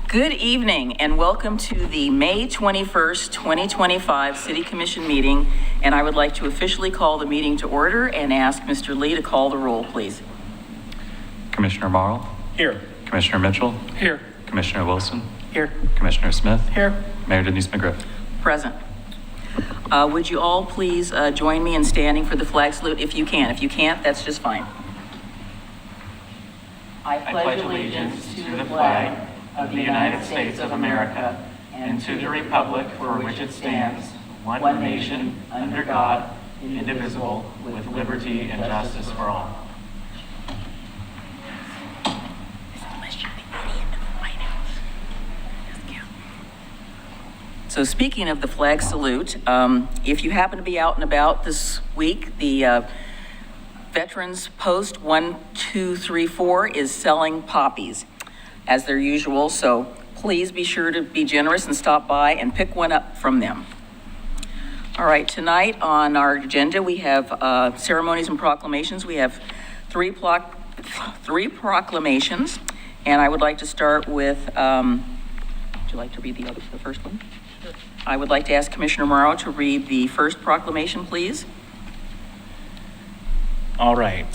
Good evening and welcome to the May 21st, 2025 City Commission meeting. And I would like to officially call the meeting to order and ask Mr. Lee to call the roll, please. Commissioner Marl? Here. Commissioner Mitchell? Here. Commissioner Wilson? Here. Commissioner Smith? Here. Mayor Denise McGriff? Present. Would you all please join me in standing for the flag salute if you can? If you can't, that's just fine. I pledge allegiance to the flag of the United States of America and to the republic for which it stands, one nation, under God, indivisible, with liberty and justice for all. So speaking of the flag salute, if you happen to be out and about this week, the Veterans Post 1234 is selling poppies as their usual, so please be sure to be generous and stop by and pick one up from them. All right, tonight on our agenda we have ceremonies and proclamations. We have three proclamations, and I would like to start with, would you like to read the first one? Sure. I would like to ask Commissioner Morrow to read the first proclamation, please. All right.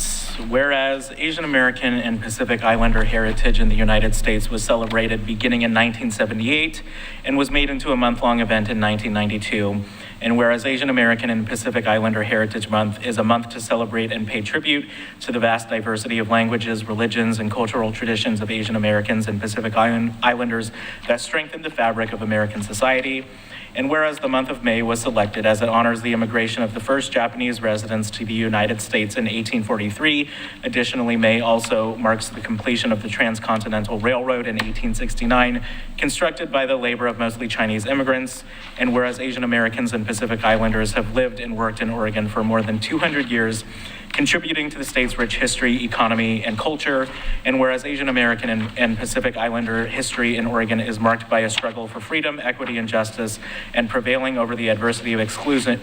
Whereas Asian American and Pacific Islander heritage in the United States was celebrated beginning in 1978 and was made into a month-long event in 1992, and whereas Asian American and Pacific Islander Heritage Month is a month to celebrate and pay tribute to the vast diversity of languages, religions, and cultural traditions of Asian Americans and Pacific Islanders that strengthen the fabric of American society, and whereas the month of May was selected as it honors the immigration of the first Japanese residents to the United States in 1843, additionally, May also marks the completion of the Transcontinental Railroad in 1869, constructed by the labor of mostly Chinese immigrants, and whereas Asian Americans and Pacific Islanders have lived and worked in Oregon for more than 200 years, contributing to the state's rich history, economy, and culture, and whereas Asian American and Pacific Islander history in Oregon is marked by a struggle for freedom, equity, and justice, and prevailing over the adversity of exclusion,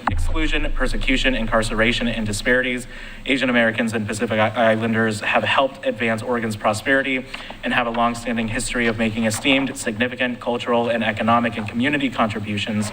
persecution, incarceration, and disparities, Asian Americans and Pacific Islanders have helped advance Oregon's prosperity and have a long-standing history of making esteemed, significant cultural and economic and community contributions.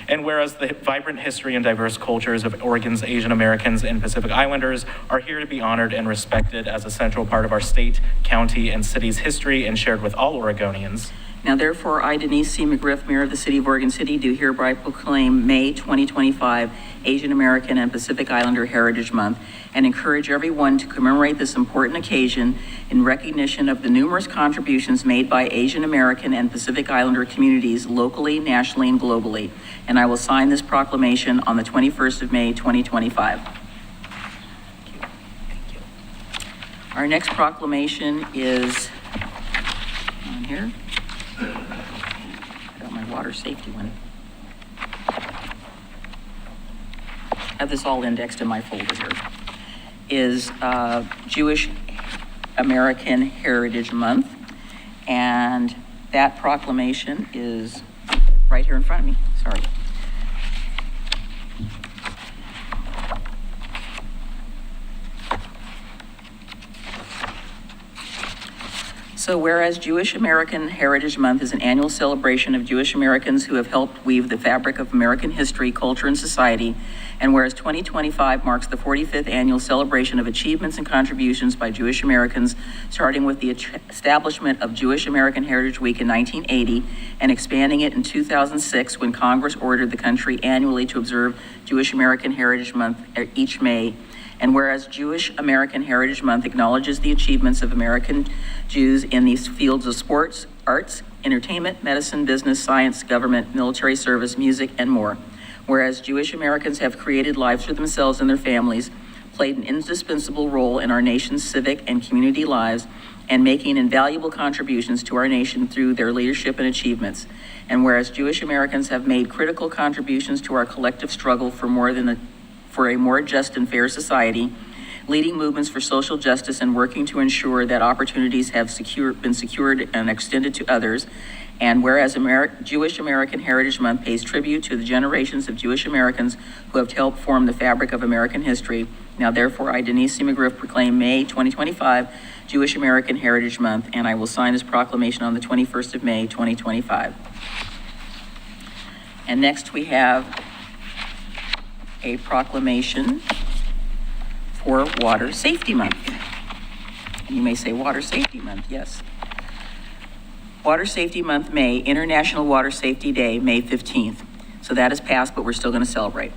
And whereas the vibrant history and diverse cultures of Oregon's Asian Americans and Pacific Islanders are here to be honored and respected as a central part of our state, county, and city's history and shared with all Oregonians. Now therefore, I, Denise C. McGriff, Mayor of the City of Oregon City, do hereby proclaim May 2025 Asian American and Pacific Islander Heritage Month and encourage everyone to commemorate this important occasion in recognition of the numerous contributions made by Asian American and Pacific Islander communities locally, nationally, and globally. And I will sign this proclamation on the 21st of May, 2025. Thank you. Our next proclamation is on here. I got my water safety one. I have this all indexed in my folder here. Is Jewish American Heritage Month, and that proclamation is right here in front of me. Sorry. So whereas Jewish American Heritage Month is an annual celebration of Jewish Americans who have helped weave the fabric of American history, culture, and society, and whereas 2025 marks the 45th annual celebration of achievements and contributions by Jewish Americans, starting with the establishment of Jewish American Heritage Week in 1980 and expanding it in 2006 when Congress ordered the country annually to observe Jewish American Heritage Month each May. And whereas Jewish American Heritage Month acknowledges the achievements of American Jews in these fields of sports, arts, entertainment, medicine, business, science, government, military service, music, and more. Whereas Jewish Americans have created lives for themselves and their families, played an indispensable role in our nation's civic and community lives, and making invaluable contributions to our nation through their leadership and achievements. And whereas Jewish Americans have made critical contributions to our collective struggle for a more just and fair society, leading movements for social justice and working to ensure that opportunities have been secured and extended to others. And whereas Jewish American Heritage Month pays tribute to the generations of Jewish Americans who have helped form the fabric of American history, Now therefore, I, Denise C. McGriff, proclaim May 2025 Jewish American Heritage Month, and I will sign this proclamation on the 21st of May, 2025. And next we have a proclamation for Water Safety Month. And you may say Water Safety Month, yes. Water Safety Month, May, International Water Safety Day, May 15th. So that is past, but we're still going to celebrate.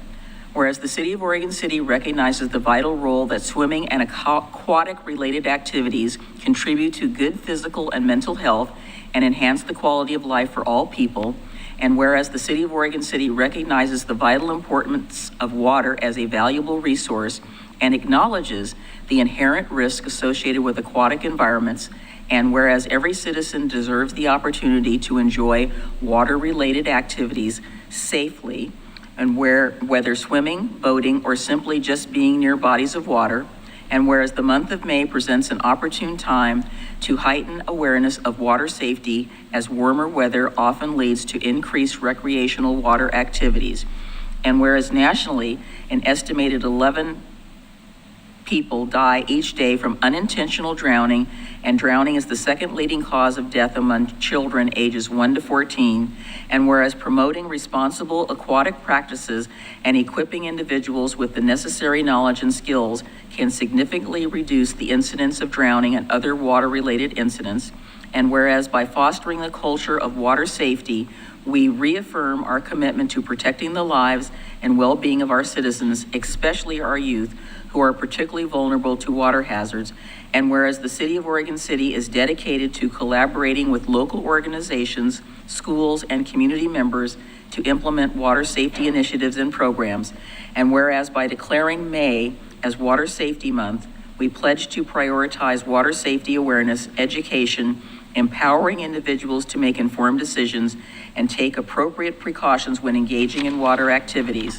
Whereas the City of Oregon City recognizes the vital role that swimming and aquatic-related activities contribute to good physical and mental health and enhance the quality of life for all people, and whereas the City of Oregon City recognizes the vital importance of water as a valuable resource and acknowledges the inherent risk associated with aquatic environments, and whereas every citizen deserves the opportunity to enjoy water-related activities safely, and whether swimming, boating, or simply just being near bodies of water, and whereas the month of May presents an opportune time to heighten awareness of water safety as warmer weather often leads to increased recreational water activities, and whereas nationally, an estimated 11 people die each day from unintentional drowning, and drowning is the second leading cause of death among children ages 1 to 14, and whereas promoting responsible aquatic practices and equipping individuals with the necessary knowledge and skills can significantly reduce the incidence of drowning and other water-related incidents, and whereas by fostering the culture of water safety, we reaffirm our commitment to protecting the lives and well-being of our citizens, especially our youth, who are particularly vulnerable to water hazards, and whereas the City of Oregon City is dedicated to collaborating with local organizations, schools, and community members to implement water safety initiatives and programs, and whereas by declaring May as Water Safety Month, we pledge to prioritize water safety awareness, education, empowering individuals to make informed decisions, and take appropriate precautions when engaging in water activities.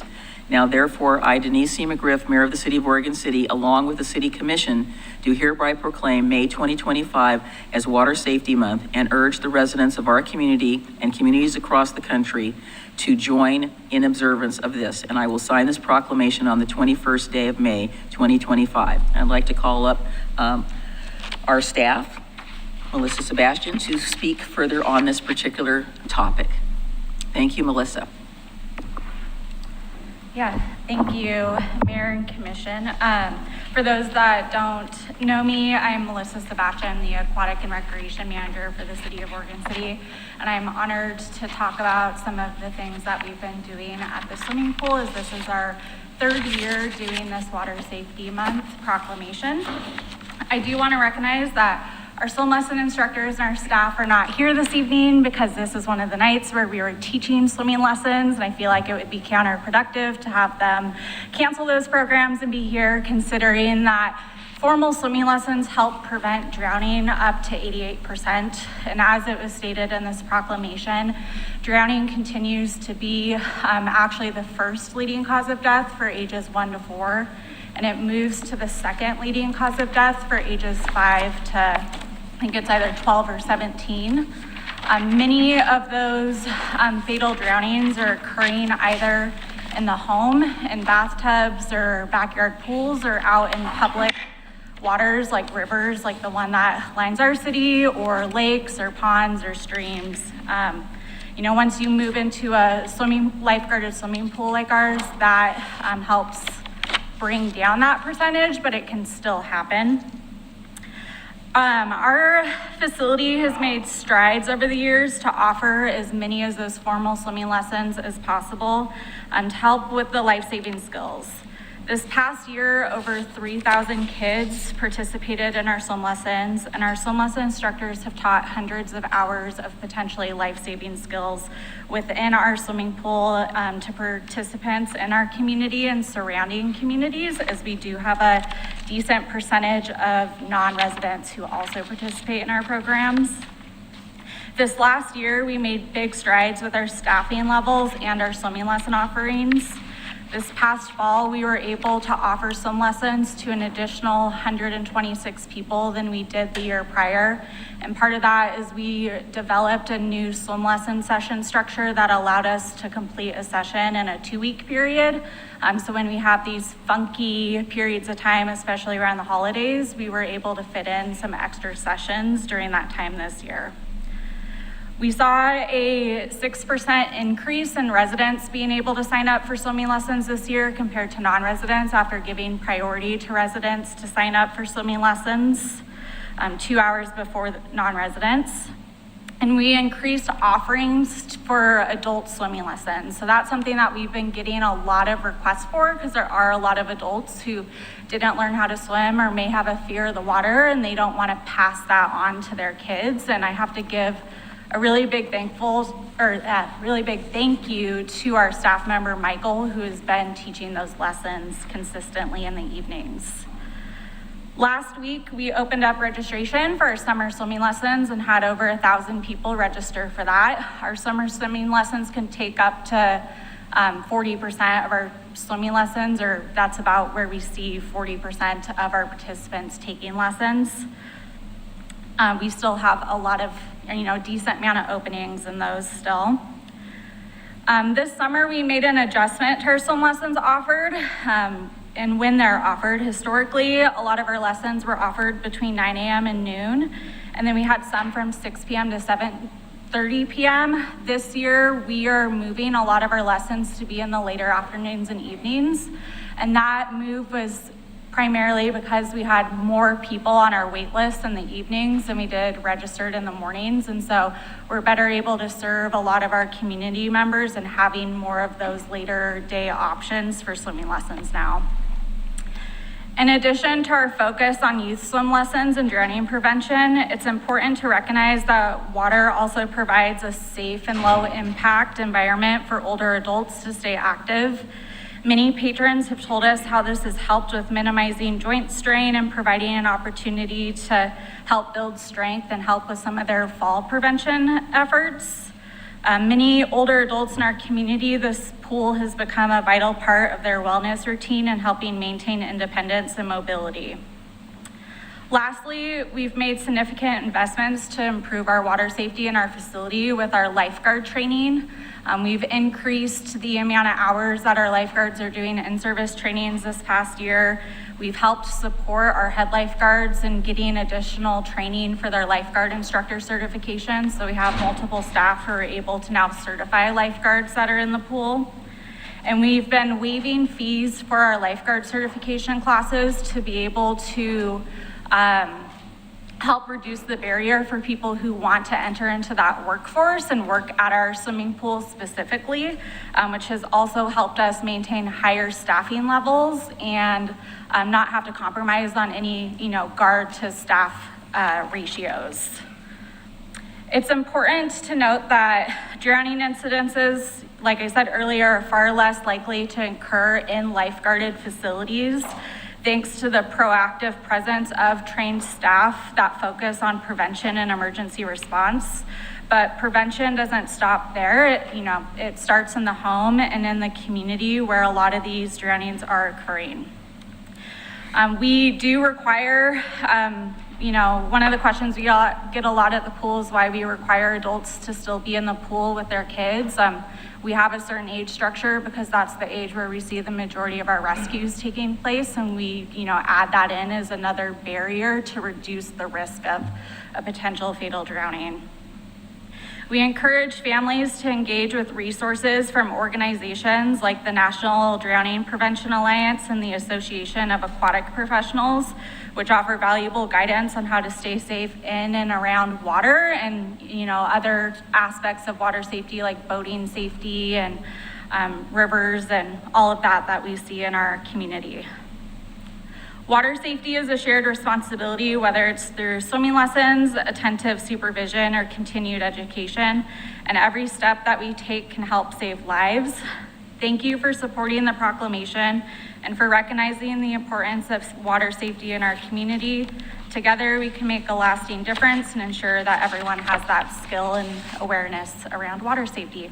Now therefore, I, Denise C. McGriff, Mayor of the City of Oregon City, along with the City Commission, do hereby proclaim May 2025 as Water Safety Month and urge the residents of our community and communities across the country to join in observance of this. And I will sign this proclamation on the 21st day of May 2025. I'd like to call up our staff, Melissa Sebastian, to speak further on this particular topic. Thank you, Melissa. Yeah, thank you, Mayor and Commission. For those that don't know me, I'm Melissa Sebastian, the Aquatic and Recreation Manager for the City of Oregon City, and I'm honored to talk about some of the things that we've been doing at the swimming pool, as this is our third year doing this Water Safety Month proclamation. I do want to recognize that our swim lesson instructors and our staff are not here this evening because this is one of the nights where we were teaching swimming lessons, and I feel like it would be counterproductive to have them cancel those programs and be here, considering that formal swimming lessons help prevent drowning up to 88%. And as it was stated in this proclamation, drowning continues to be actually the first leading cause of death for ages 1 to 4, and it moves to the second leading cause of death for ages 5 to, I think it's either 12 or 17. Many of those fatal drownings are occurring either in the home, in bathtubs or backyard pools, or out in public waters like rivers, like the one that lines our city, or lakes or ponds or streams. Once you move into a lifeguarded swimming pool like ours, that helps bring down that percentage, but it can still happen. Our facility has made strides over the years to offer as many of those formal swimming lessons as possible to help with the life-saving skills. This past year, over 3,000 kids participated in our swim lessons, and our swim lesson instructors have taught hundreds of hours of potentially life-saving skills within our swimming pool to participants in our community and surrounding communities, as we do have a decent percentage of non-residents who also participate in our programs. This last year, we made big strides with our staffing levels and our swimming lesson offerings. This past fall, we were able to offer swim lessons to an additional 126 people than we did the year prior. And part of that is we developed a new swim lesson session structure that allowed us to complete a session in a 2-week period. So when we have these funky periods of time, especially around the holidays, we were able to fit in some extra sessions during that time this year. We saw a 6% increase in residents being able to sign up for swimming lessons this year compared to non-residents after giving priority to residents to sign up for swimming lessons 2 hours before the non-residents. And we increased offerings for adult swimming lessons. So that's something that we've been getting a lot of requests for because there are a lot of adults who didn't learn how to swim or may have a fear of the water and they don't want to pass that on to their kids. And I have to give a really big thank you to our staff member, Michael, who has been teaching those lessons consistently in the evenings. Last week, we opened up registration for our summer swimming lessons and had over 1,000 people register for that. Our summer swimming lessons can take up to 40% of our swimming lessons, or that's about where we see 40% of our participants taking lessons. We still have a lot of, decent amount of openings in those still. This summer, we made an adjustment to our swim lessons offered. And when they're offered, historically, a lot of our lessons were offered between 9 a.m. and noon. And then we had some from 6 p.m. to 7:30 p.m. This year, we are moving a lot of our lessons to be in the later afternoons and evenings. And that move was primarily because we had more people on our wait list in the evenings than we did registered in the mornings. And so we're better able to serve a lot of our community members and having more of those later day options for swimming lessons now. In addition to our focus on youth swim lessons and drowning prevention, it's important to recognize that water also provides a safe and low impact environment for older adults to stay active. Many patrons have told us how this has helped with minimizing joint strain and providing an opportunity to help build strength and help with some of their fall prevention efforts. Many older adults in our community, this pool has become a vital part of their wellness routine and helping maintain independence and mobility. Lastly, we've made significant investments to improve our water safety in our facility with our lifeguard training. We've increased the amount of hours that our lifeguards are doing in-service trainings this past year. We've helped support our head lifeguards in getting additional training for their lifeguard instructor certification. So we have multiple staff who are able to now certify lifeguards that are in the pool. And we've been waiving fees for our lifeguard certification classes to be able to help reduce the barrier for people who want to enter into that workforce and work at our swimming pool specifically, which has also helped us maintain higher staffing levels and not have to compromise on any, guard to staff ratios. It's important to note that drowning incidences, like I said earlier, are far less likely to occur in lifeguarded facilities, thanks to the proactive presence of trained staff that focus on prevention and emergency response. But prevention doesn't stop there. It starts in the home and in the community where a lot of these drownings are occurring. We do require, one of the questions we get a lot at the pool is why we require adults to still be in the pool with their kids. We have a certain age structure because that's the age where we see the majority of our rescues taking place, and we, add that in as another barrier to reduce the risk of a potential fatal drowning. We encourage families to engage with resources from organizations like the National Drowning Prevention Alliance and the Association of Aquatic Professionals, which offer valuable guidance on how to stay safe in and around water and, other aspects of water safety like boating safety and rivers and all of that we see in our community. Water safety is a shared responsibility, whether it's through swimming lessons, attentive supervision, or continued education, and every step that we take can help save lives. Thank you for supporting the proclamation and for recognizing the importance of water safety in our community. Together, we can make a lasting difference and ensure that everyone has that skill and awareness around water safety.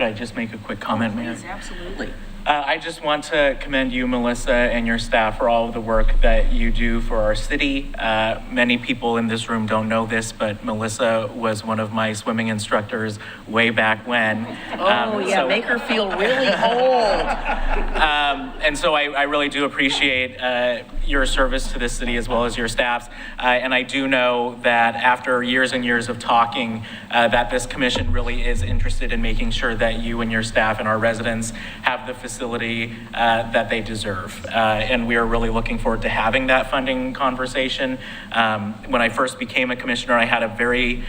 Could I just make a quick comment, Mayor? Please, absolutely. I just want to commend you, Melissa, and your staff for all of the work that you do for our city. Many people in this room don't know this, but Melissa was one of my swimming instructors way back when. Oh, yeah, make her feel really old. And so I really do appreciate your service to this city as well as your staffs. And I do know that after years and years of talking, that this commission really is interested in making sure that you and your staff and our residents have the facility that they deserve. And we are really looking forward to having that funding conversation. When I first became a commissioner, I had a very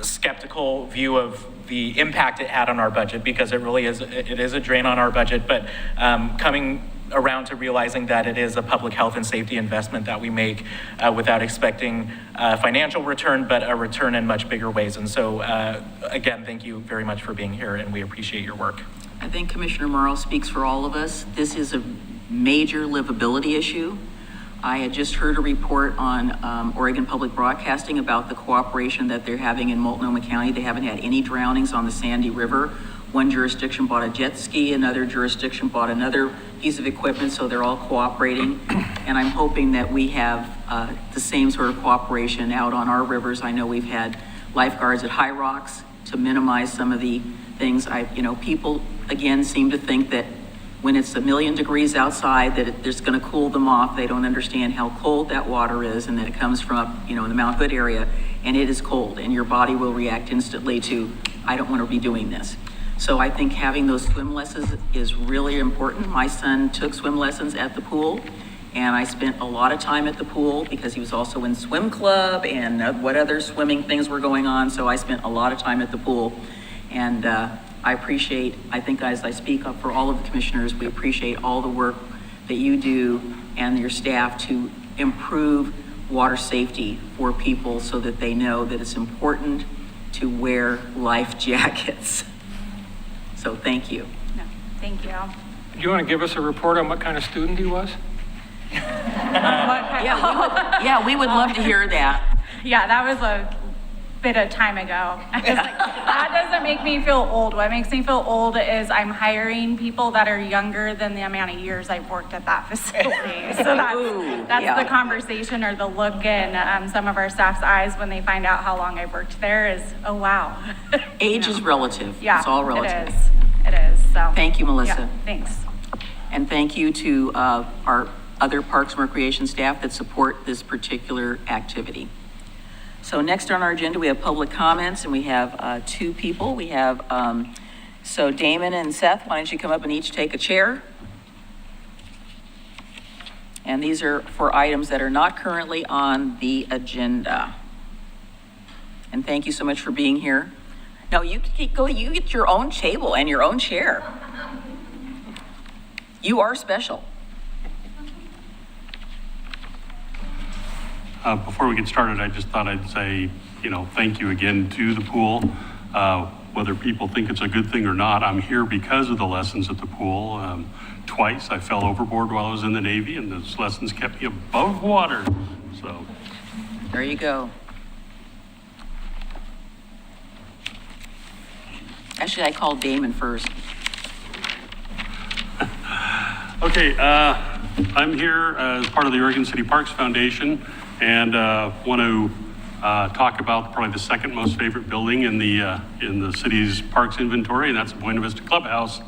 skeptical view of the impact it had on our budget, because it really is, it is a drain on our budget, but coming around to realizing that it is a public health and safety investment that we make without expecting financial return, but a return in much bigger ways. And so again, thank you very much for being here, and we appreciate your work. I think Commissioner Morrow speaks for all of us. This is a major livability issue. I had just heard a report on Oregon Public Broadcasting about the cooperation that they're having in Multnomah County. They haven't had any drownings on the Sandy River. One jurisdiction bought a jet ski, another jurisdiction bought another piece of equipment, so they're all cooperating. And I'm hoping that we have the same sort of cooperation out on our rivers. I know we've had lifeguards at High Rocks to minimize some of the things. People, again, seem to think that when it's 1,000,000 degrees outside, that there's going to cool them off. They don't understand how cold that water is, and that it comes from up, in the Mount Hood area, and it is cold, and your body will react instantly to, I don't want to be doing this. So I think having those swim lessons is really important. My son took swim lessons at the pool, and I spent a lot of time at the pool because he was also in swim club and what other swimming things were going on. So I spent a lot of time at the pool, and I think as I speak up for all of the commissioners, we appreciate all the work that you do and your staff to improve water safety for people so that they know that it's important to wear life jackets. So thank you. No, thank you. Do you want to give us a report on what kind of student he was? We would love to hear that. Yeah, that was a bit of time ago. I was like, that doesn't make me feel old. What makes me feel old is I'm hiring people that are younger than the amount of years I've worked at that facility. So that's the conversation or the look in some of our staff's eyes when they find out how long I've worked there is, oh, wow. Age is relative. Yeah, it's all relative. It is. So thank you, Melissa. Yeah, thanks. And thank you to our other Parks and Recreation staff that support this particular activity. So next on our agenda, we have public comments, and we have two people. We have, so Damon and Seth, why don't you come up and each take a chair? And these are for items that are not currently on the agenda. And thank you so much for being here. No, you get your own table and your own chair. You are special. Before we get started, I just thought I'd say, thank you again to the pool. Whether people think it's a good thing or not, I'm here because of the lessons at the pool. Twice I fell overboard while I was in the Navy, and those lessons kept me above water. So there you go. Actually, I called Damon first. Okay, I'm here as part of the Oregon City Parks Foundation, and want to talk about probably the second most favorite building in the city's parks inventory, and that's the Buena Vista Clubhouse.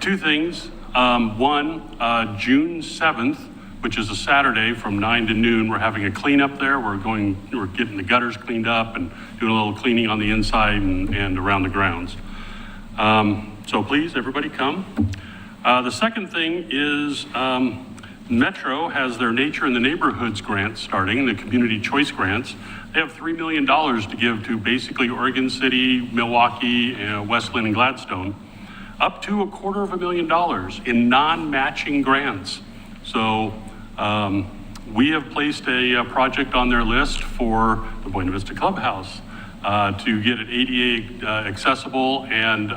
Two things. One, June 7th, which is a Saturday from 9 to noon, we're having a cleanup there. We're getting the gutters cleaned up and doing a little cleaning on the inside and around the grounds. So please, everybody come. The second thing is Metro has their Nature in the Neighborhoods grant starting, the community choice grants. They have $3 million to give to basically Oregon City, Milwaukee, Westland, and Gladstone, up to $250,000 in non-matching grants. So we have placed a project on their list for the Buena Vista Clubhouse to get it ADA accessible and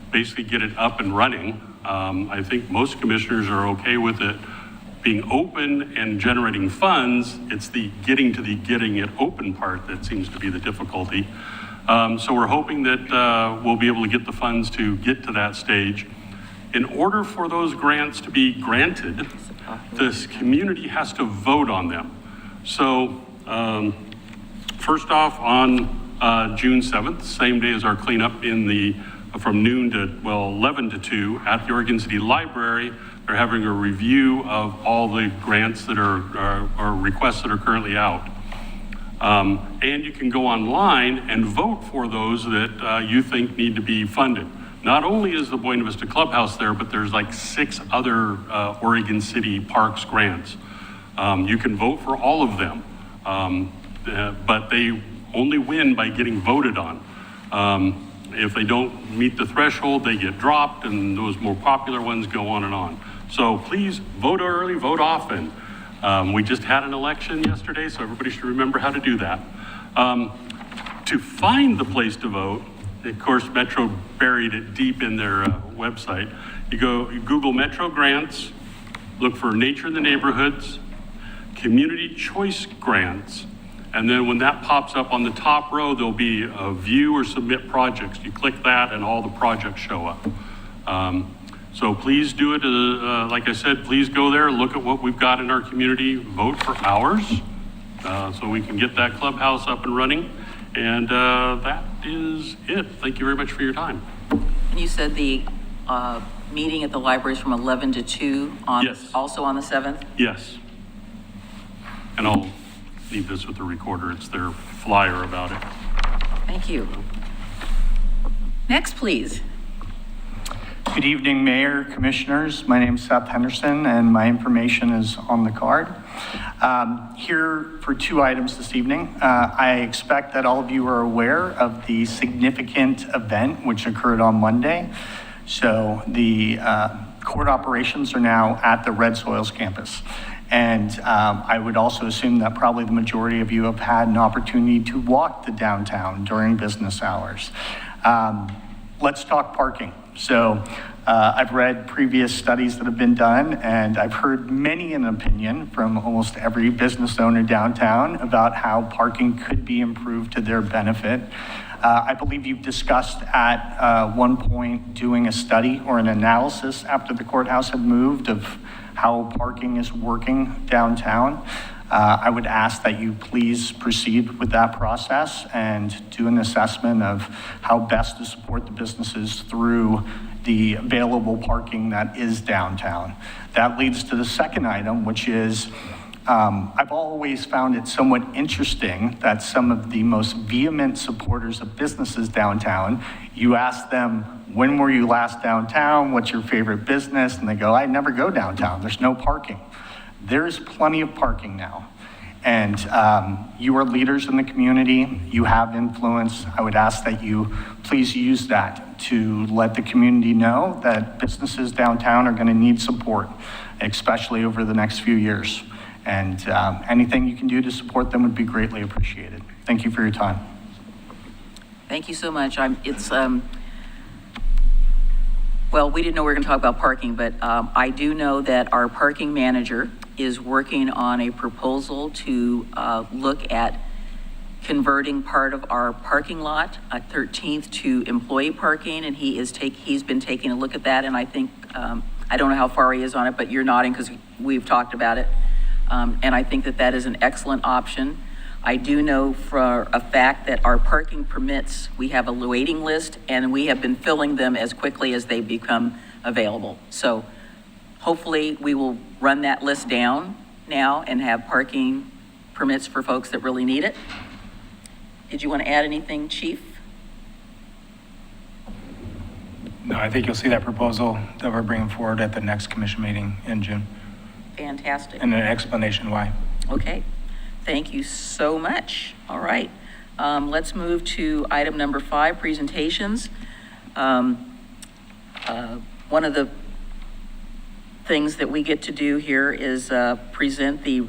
basically get it up and running. I think most commissioners are okay with it being open and generating funds. It's the getting it open part that seems to be the difficulty. So we're hoping that we'll be able to get the funds to get to that stage. In order for those grants to be granted, this community has to vote on them. So first off, on June 7th, same day as our cleanup from noon to, 11 to 2 at the Oregon City Library, they're having a review of all the grants that or requests that are currently out. And you can go online and vote for those that you think need to be funded. Not only is the Buena Vista Clubhouse there, but there's like 6 other Oregon City Parks grants. You can vote for all of them, but they only win by getting voted on. If they don't meet the threshold, they get dropped, and those more popular ones go on and on. So please vote early, vote often. We just had an election yesterday, so everybody should remember how to do that. To find the place to vote, of course, Metro buried it deep in their website. You Google Metro Grants, look for Nature in the Neighborhoods, Community Choice Grants, and then when that pops up on the top row, there'll be a View or Submit Projects. You click that and all the projects show up. So please do it, like I said, please go there, look at what we've got in our community, vote for ours, so we can get that clubhouse up and running. And that is it. Thank you very much for your time. You said the meeting at the library is from 11 to 2 on, Yes. also on the 7th? Yes. And I'll leave this with the recorder. It's their flyer about it. Thank you. Next, please. Good evening, Mayor, Commissioners. My name is Seth Henderson, and my information is on the card. Here for 2 items this evening. I expect that all of you are aware of the significant event which occurred on Monday. So the court operations are now at the Red Soils campus. And I would also assume that probably the majority of you have had an opportunity to walk the downtown during business hours. Let's talk parking. So I've read previous studies that have been done, and I've heard many an opinion from almost every business owner downtown about how parking could be improved to their benefit. I believe you've discussed at one point doing a study or an analysis after the courthouse had moved of how parking is working downtown. I would ask that you please proceed with that process and do an assessment of how best to support the businesses through the available parking that is downtown. That leads to the second item, which is I've always found it somewhat interesting that some of the most vehement supporters of businesses downtown, you ask them, when were you last downtown? What's your favorite business? And they go, I never go downtown. There's no parking. There's plenty of parking now. And you are leaders in the community. You have influence. I would ask that you please use that to let the community know that businesses downtown are going to need support, especially over the next few years. And anything you can do to support them would be greatly appreciated. Thank you for your time. Thank you so much. Well, we didn't know we were going to talk about parking, but I do know that our parking manager is working on a proposal to look at converting part of our parking lot at 13th to employee parking, and he's been taking a look at that, and I think, I don't know how far he is on it, but you're nodding because we've talked about it, and I think that that is an excellent option. I do know for a fact that our parking permits, we have a waiting list, and we have been filling them as quickly as they become available. So hopefully we will run that list down now and have parking permits for folks that really need it. Did you want to add anything, Chief? No, I think you'll see that proposal that we're bringing forward at the next commission meeting in June, Fantastic. and an explanation why. Okay, thank you so much. All right, let's move to item number 5, presentations. One of the things that we get to do here is present the,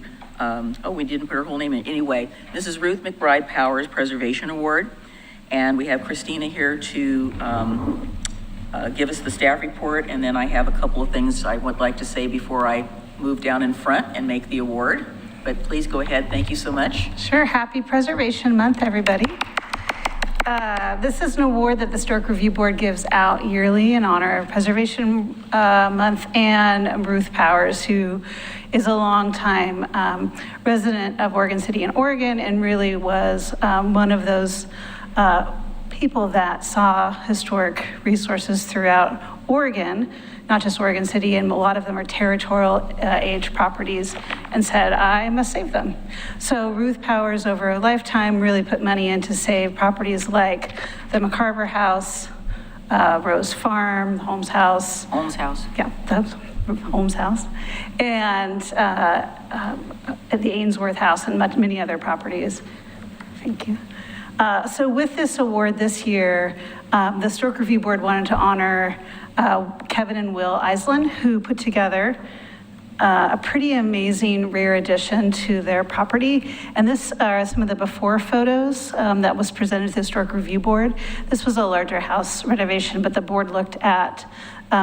we didn't put her whole name in. Anyway, this is Ruth McBride Powers Preservation Award, and we have Christina here to give us the staff report, and then I have a couple of things I would like to say before I move down in front and make the award. But please go ahead. Thank you so much. Sure. Happy Preservation Month, everybody. This is an award that the Historic Review Board gives out yearly in honor of Preservation Month and Ruth Powers, who is a longtime resident of Oregon City in Oregon and really was one of those people that saw historic resources throughout Oregon, not just Oregon City, and a lot of them are territorial age properties, and said, I must save them. So Ruth Powers, over a lifetime, really put money in to save properties like the McCarver House, Rose Farm, Holmes House. Holmes House. Yeah, that's Holmes House, and the Ainsworth House, and many other properties. Thank you. So with this award this year, the Historic Review Board wanted to honor Kevin and Will Island, who put together a pretty amazing rare addition to their property. And this are some of the before photos that was presented to the Historic Review Board. This was a larger house renovation, but the board looked at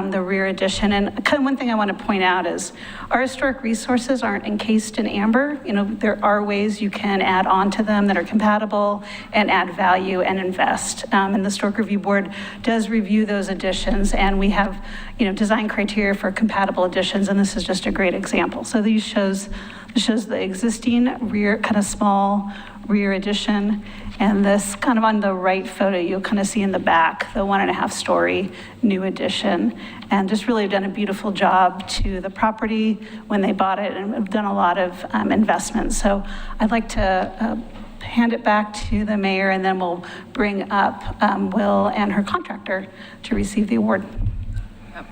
the rear addition. And kind of one thing I want to point out is our historic resources aren't encased in amber. You know, there are ways you can add on to them that are compatible and add value and invest. And the Historic Review Board does review those additions, and we have, you know, design criteria for compatible additions, and this is just a great example. So this shows the existing rear, kind of small rear addition, and this kind of on the right photo, you'll kind of see in the back, the 1.5 story new addition, and just really done a beautiful job to the property when they bought it, and have done a lot of investment. So I'd like to hand it back to the mayor, and then we'll bring up Will and her contractor to receive the award.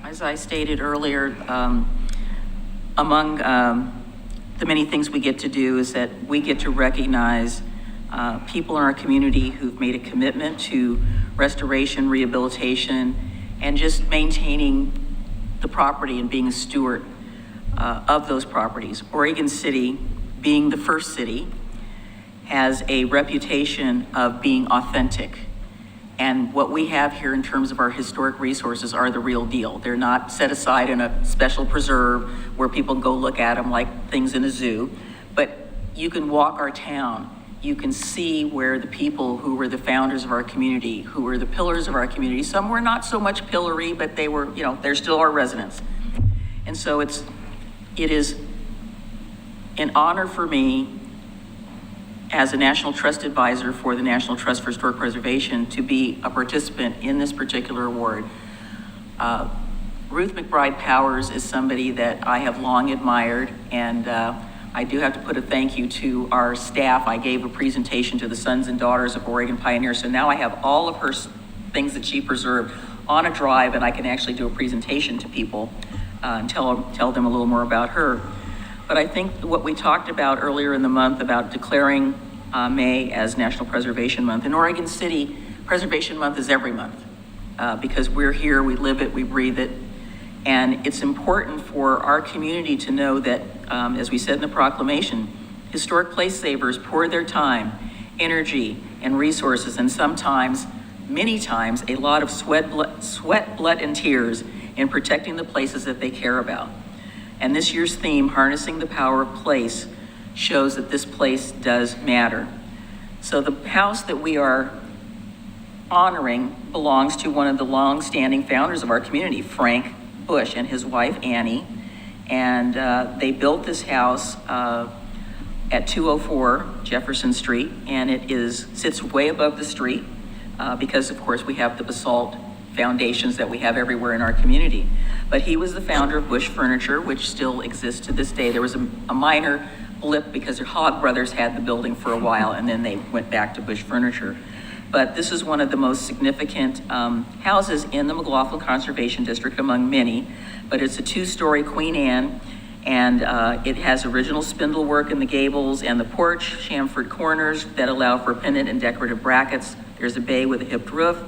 As I stated earlier, among the many things we get to do is that we get to recognize people in our community who've made a commitment to restoration, rehabilitation, and just maintaining the property and being a steward of those properties. Oregon City, being the first city, has a reputation of being authentic. And what we have here in terms of our historic resources are the real deal. They're not set aside in a special preserve where people go look at them like things in a zoo. But you can walk our town. You can see where the people who were the founders of our community, who were the pillars of our community, some were not so much pillory, but they were, you know, they're still our residents. And so it is an honor for me as a National Trust Advisor for the National Trust for Historic Preservation to be a participant in this particular award. Ruth McBride Powers is somebody that I have long admired, and I do have to put a thank you to our staff. I gave a presentation to the Sons and Daughters of Oregon Pioneers, so now I have all of her things that she preserved on a drive, and I can actually do a presentation to people and tell them a little more about her. But I think what we talked about earlier in the month about declaring May as National Preservation Month. In Oregon City, Preservation Month is every month because we're here, we live it, we breathe it. And it's important for our community to know that, as we said in the proclamation, historic place savers pour their time, energy, and resources, and sometimes, many times, a lot of sweat, blood, and tears in protecting the places that they care about. And this year's theme, Harnessing the Power of Place, shows that this place does matter. So the house that we are honoring belongs to one of the long-standing founders of our community, Frank Bush, and his wife, Annie. And they built this house at 204 Jefferson Street, and it sits way above the street because, of course, we have the basalt foundations that we have everywhere in our community. But he was the founder of Bush Furniture, which still exists to this day. There was a minor blip because the Hogg brothers had the building for a while, and then they went back to Bush Furniture. But this is one of the most significant houses in the McLaughlin Conservation District, among many. But it's a 2-story Queen Anne, and it has original spindle work in the gables and the porch, chamfered corners that allow for pendant and decorative brackets. There's a bay with a hipped roof.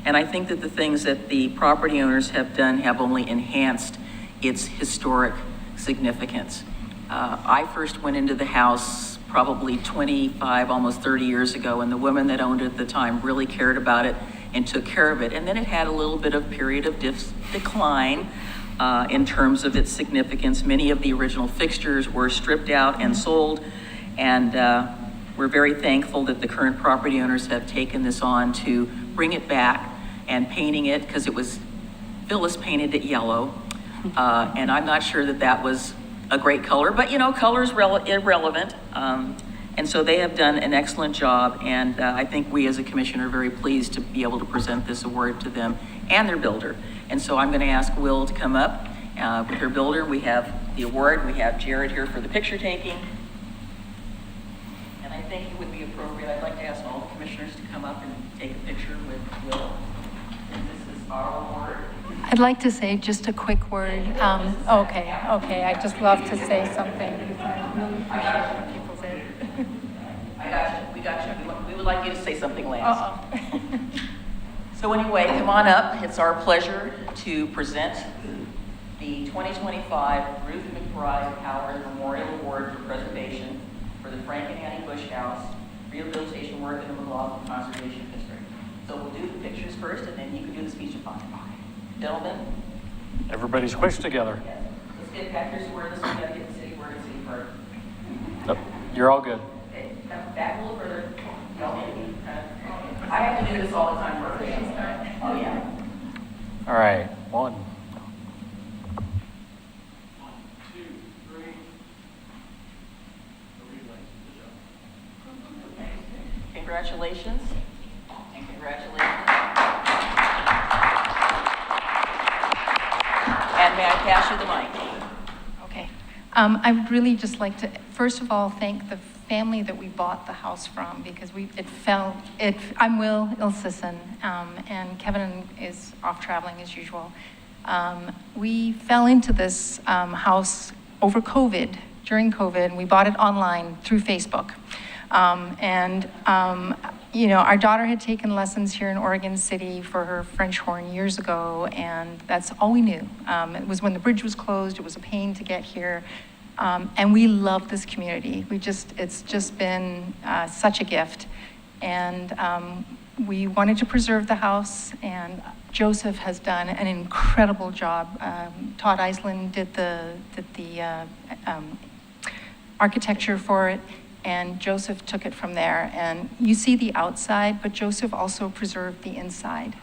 And I think that the things that the property owners have done have only enhanced its historic significance. I first went into the house probably 25, almost 30 years ago, and the woman that owned it at the time really cared about it and took care of it. And then it had a little bit of period of decline in terms of its significance. Many of the original fixtures were stripped out and sold, and We're very thankful that the current property owners have taken this on to bring it back and painting it, because it was, Phyllis painted it yellow. And I'm not sure that that was a great color, but you know, color's irrelevant. And so they have done an excellent job, and I think we as a commission are very pleased to be able to present this award to them and their builder. And so I'm gonna ask Will to come up with her builder. We have the award, we have Jared here for the picture taking. And I think it would be appropriate, I'd like to ask all the commissioners to come up and take a picture with Will. And this is our award. I'd like to say just a quick word. Okay, I'd just love to say something. I really appreciate what people say. I got you, we got you. We would like you to say something, Lance. So anyway, come on up. It's our pleasure to present the 2025 Ruth McBride Howard Memorial Award for Preservation for the Frank and Annie Bush House rehabilitation work in the McLaughlin Conservation District. So we'll do the pictures first, and then you can do the speech upon it. Gentlemen? Everybody squished together. Yes. Let's get back here to where this, we gotta get the city word and city first. Nope, you're all good. Okay, come back a little further. Y'all need to be I have to do this all the time for fans. Oh, yeah. All right, one. Congratulations. And congratulations. And may I pass you the mic? Okay. I would really just like to, first of all, thank the family that we bought the house from, because I'm Eagle-Elsner, and Kevin is off traveling as usual. We fell into this house over COVID, during COVID, and we bought it online through Facebook. You know, our daughter had taken lessons here in Oregon City for her French horn years ago, and that's all we knew. It was when the bridge was closed, it was a pain to get here. And we love this community. It's just been such a gift. And we wanted to preserve the house, and Joseph has done an incredible job. Todd Iceland did the architecture for it, and Joseph took it from there. And you see the outside, but Joseph also preserved the inside.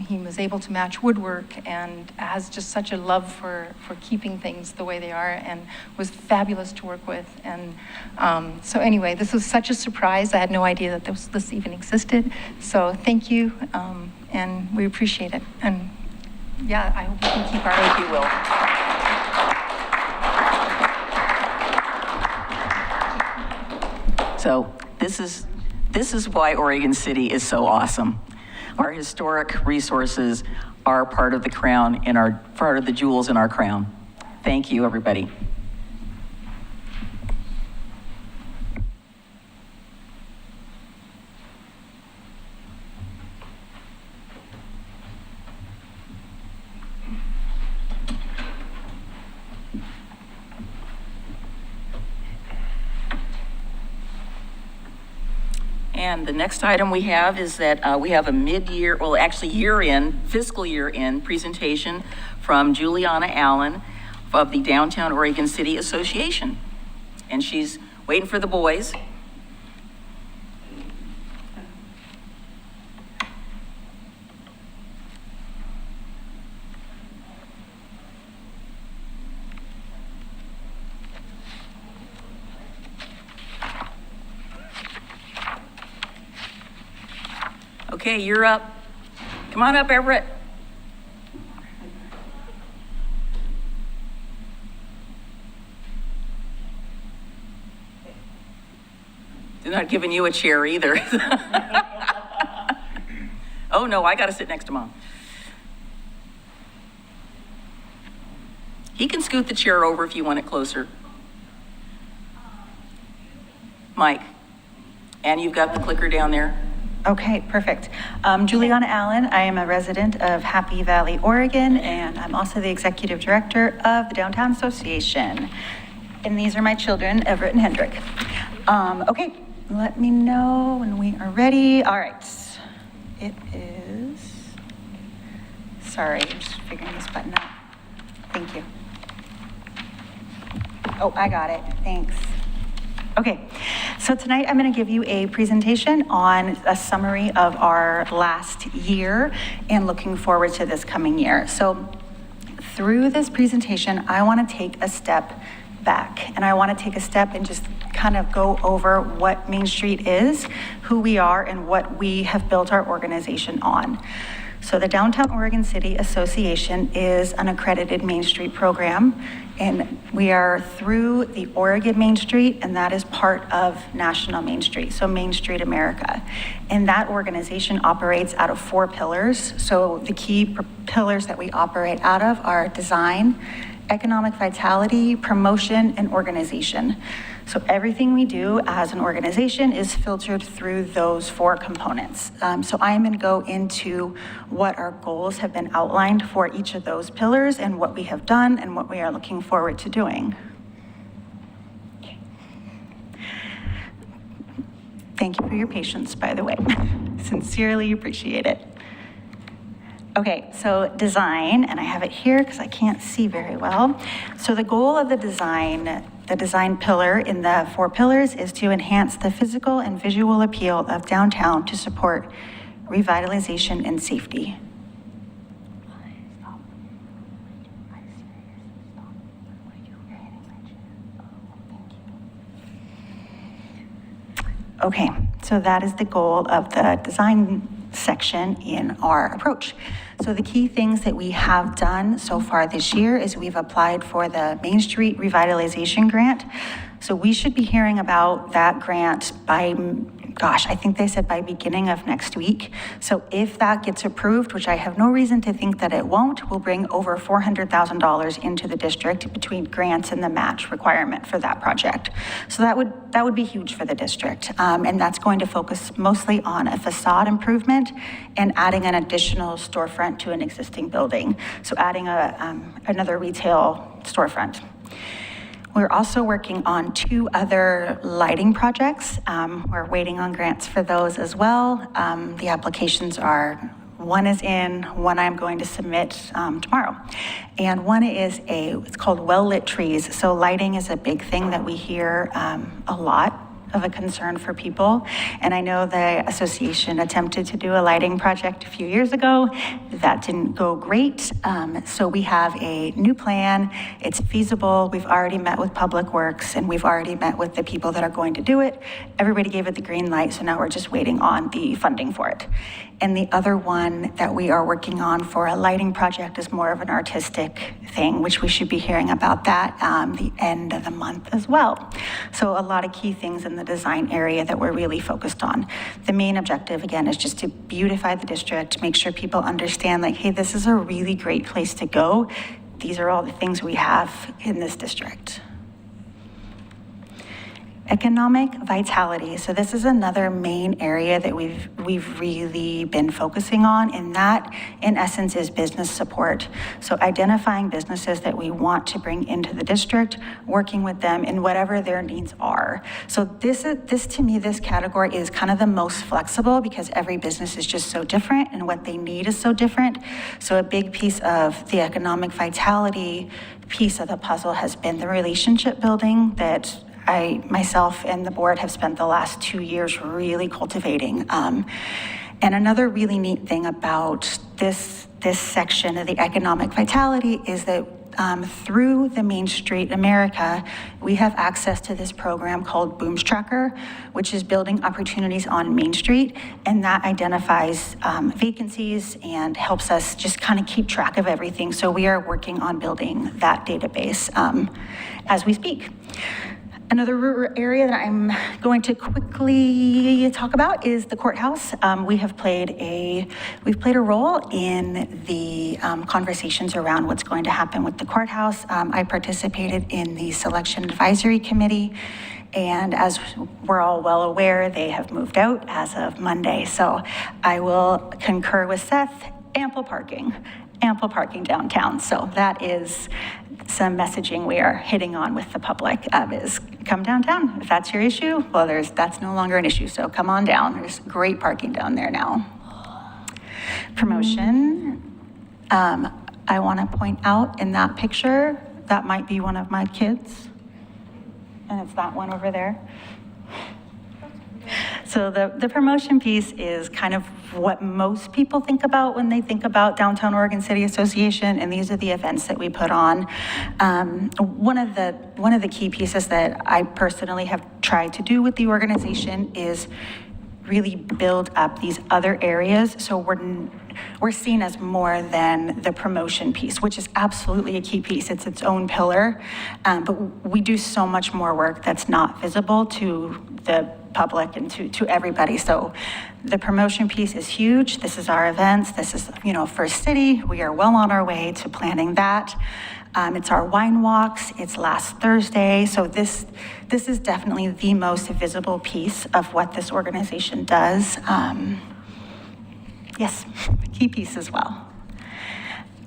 He was able to match woodwork and has just such a love for keeping things the way they are, and was fabulous to work with. And so anyway, this was such a surprise. I had no idea that this even existed. So thank you, and we appreciate it. And yeah, I hope we can keep our. Thank you, Will. So this is why Oregon City is so awesome. Our historic resources are part of the crown and are part of the jewels in our crown. Thank you, everybody. And the next item we have is that we have a mid-year, well, actually year-end, fiscal year-end presentation from Juliana Allen of the Downtown Oregon City Association. And she's waiting for the boys. Okay, you're up. Come on up, Everett. They're not giving you a chair either. Oh no, I gotta sit next to Mom. He can scoot the chair over if you want it closer. Mike, and you've got the clicker down there. Okay, perfect. Juliana Allen, I am a resident of Happy Valley, Oregon, and I'm also the executive director of the Downtown Association. And these are my children, Everett and Hendrik. Okay, let me know when we are ready. All right, it is, sorry, I'm just figuring this button out. Thank you. Oh, I got it, thanks. Okay, So tonight I'm going to give you a presentation on a summary of our last year and looking forward to this coming year. So through this presentation, I want to take a step back, and I want to take a step and just kind of go over what Main Street is, who we are, and what we have built our organization on. So the Downtown Oregon City Association is an accredited Main Street program, and we are through the Oregon Main Street, and that is part of National Main Street, so Main Street America. And that organization operates out of 4 pillars. So the key pillars that we operate out of are design, economic vitality, promotion, and organization. So everything we do as an organization is filtered through those 4 components. So I'm going to go into what our goals have been outlined for each of those pillars and what we have done and what we are looking forward to doing. Thank you for your patience, by the way. Sincerely appreciate it. Okay, so design, and I have it here because I can't see very well. So the goal of the design pillar in the 4 pillars is to enhance the physical and visual appeal of downtown to support revitalization and safety. Okay, so that is the goal of the design section in our approach. So the key things that we have done so far this year is we've applied for the Main Street Revitalization Grant. So we should be hearing about that grant by, I think they said by beginning of next week. So if that gets approved, which I have no reason to think that it won't, we'll bring over $400,000 into the district between grants and the match requirement for that project. So that would be huge for the district. And that's going to focus mostly on a facade improvement and adding an additional storefront to an existing building. So adding another retail storefront. We're also working on 2 other lighting projects. We're waiting on grants for those as well. The applications are, one is in, one I'm going to submit tomorrow. And one is it's called well-lit trees. So lighting is a big thing that we hear a lot of a concern for people. And I know the association attempted to do a lighting project a few years ago. That didn't go great. So we have a new plan. It's feasible. We've already met with Public Works and we've already met with the people that are going to do it. Everybody gave it the green light. So now we're just waiting on the funding for it. And the other one that we are working on for a lighting project is more of an artistic thing, which we should be hearing about that the end of the month as well. So a lot of key things in the design area that we're really focused on. The main objective, again, is just to beautify the district, make sure people understand, like, hey, this is a really great place to go. These are all the things we have in this district. Economic vitality. So this is another main area that we've really been focusing on, and that in essence is business support. So identifying businesses that we want to bring into the district, working with them in whatever their needs are. So this to me, this category is kind of the most flexible because every business is just so different and what they need is so different. So a big piece of the economic vitality piece of the puzzle has been the relationship building that I, myself, and the board have spent the last 2 years really cultivating. And another really neat thing about this section of the economic vitality is that through the Main Street America, we have access to this program called Booms Tracker, which is building opportunities on Main Street, and that identifies vacancies and helps us just kind of keep track of everything. So we are working on building that database as we speak. Another area that I'm going to quickly talk about is the courthouse. We've played a role in the conversations around what's going to happen with the courthouse. I participated in the selection advisory committee, and as we're all well aware, they have moved out as of Monday. So I will concur with Seth, ample parking downtown. So that is some messaging we are hitting on with the public is come downtown. If that's your issue, well, that's no longer an issue. So come on down. There's great parking down there now. Promotion. I want to point out in that picture, that might be one of my kids. And it's that one over there. So the promotion piece is kind of what most people think about when they think about Downtown Oregon City Association, and these are the events that we put on. One of the key pieces that I personally have tried to do with the organization is really build up these other areas, so we're seen as more than the promotion piece, which is absolutely a key piece. It's its own pillar, but we do so much more work that's not visible to the public and to everybody. So the promotion piece is huge. This is our events. This is, First City. We are well on our way to planning that. It's our wine walks. It's last Thursday. So this is definitely the most visible piece of what this organization does. Yes, key piece as well.